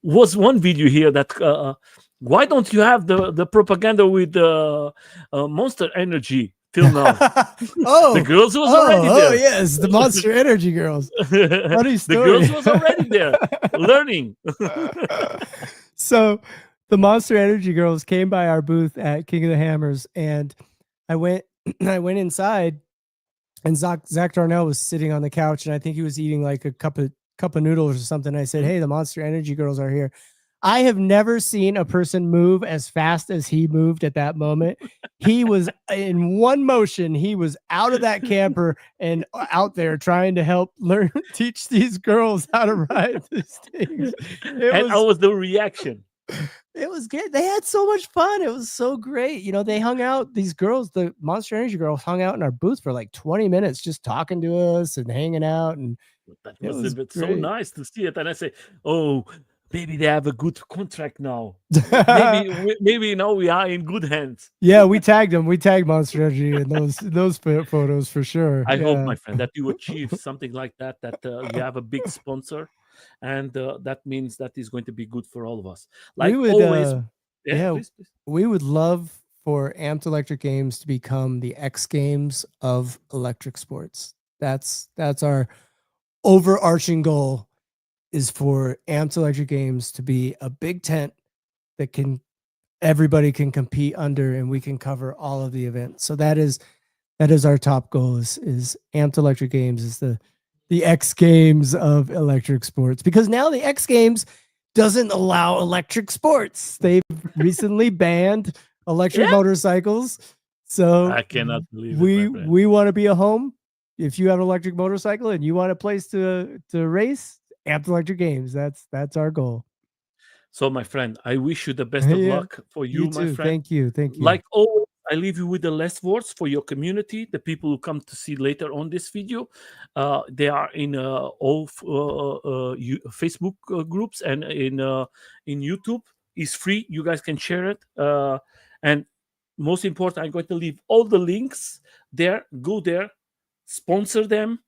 was one video here that. Why don't you have the propaganda with Monster Energy till now? The Oh, girls was already there. yes, the Monster Energy girls. Funny The story. girls was already there learning. So the Monster Energy girls came by our booth at King of the Hammers, and I went I went inside, and Zach Darnell was sitting on the couch, and I think he was eating like a cup of noodles or something. I said, "Hey, the Monster Energy girls are here." I have never seen a person move as fast as he moved at that moment. He was in one motion. He was out of that camper and out there trying to help teach these girls how to ride these things. And how was the reaction? It was good. They had so much fun. It was so great. You know, they hung out, these girls, the Monster Energy girls hung out in our booth for like 20 minutes just talking to us and hanging out. And That it was a was bit so great. nice to see it. And I say, oh, maybe they have a good contract now. Maybe now we are in good hands. Yeah, we tagged them. We tagged Monster Energy in those photos for sure. I hope, Yeah. my friend, that you achieve something like that, that you have a big sponsor. And that means that is going to be good for all of us. We Like would always. Yeah, yeah, please, please. we would love for Amped Electric Games to become the X Games of electric sports. That's our overarching goal, is for Amped Electric Games to be a big tent that can everybody can compete under, and we can cover all of the events. So that is our top goal, is Amped Electric Games is the X Games of electric sports, because now the X Games doesn't allow electric sports. They've recently banned electric Yeah. motorcycles. So I cannot believe it, my friend. we want to be a home. If you have an electric motorcycle and you want a place to race, Amped Electric Games. That's our goal. So, my friend, I wish you the best of Yeah. luck for You you, my too. friend. Thank you. Thank you. Like always, I leave you with the last words for your community, the people who come to see later on this video. They are in all Facebook groups and in YouTube. It's free. You guys can share it. And most important, I'm going to leave all the links there. Go there, sponsor them,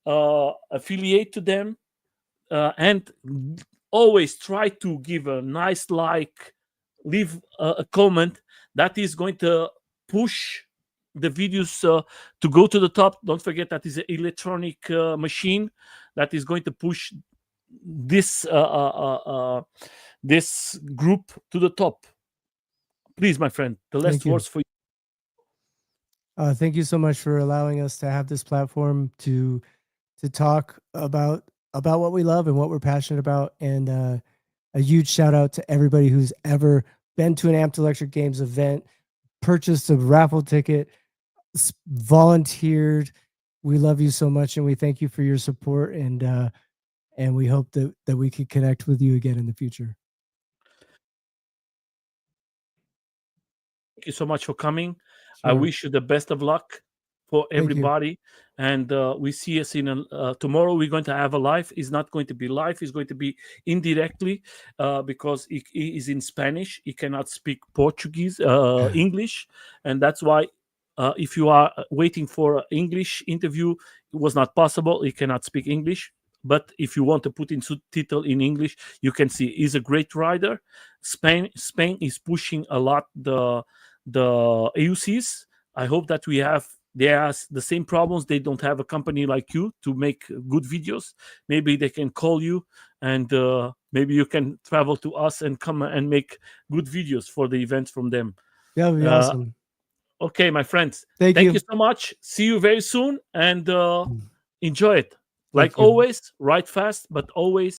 affiliate to them, and always try to give a nice like, leave a comment. That is going to push the videos to go to the top. Don't forget that is an electronic machine that is going to push this this group to the top. Please, my friend, the last Thank you. words for you. Thank you so much for allowing us to have this platform to talk about what we love and what we're passionate about. And a huge shout out to everybody who's ever been to an Amped Electric Games event, purchased a raffle ticket, volunteered. We love you so much, and we thank you for your support. And we hope that we could connect with you again in the future. Thank you so much for coming. I Sure. wish you the best of luck for Thank you. everybody. And we see us in tomorrow. We're going to have a live. It's not going to be live. It's going to be indirectly because he is in Spanish. He cannot speak Portuguese, English, and that's why. If you are waiting for an English interview, it was not possible. He cannot speak English. But if you want to put in subtitle in English, you can see he's a great rider. Spain is pushing a lot the AUCs. I hope that they have the same problems. They don't have a company like you to make good videos. Maybe they can call you, and maybe you can travel to us and come and make good videos for the events from them. That would be awesome. Okay, my friends. Thank Thank you. you so much. See you very soon, and enjoy it. Like you. always, ride fast, but always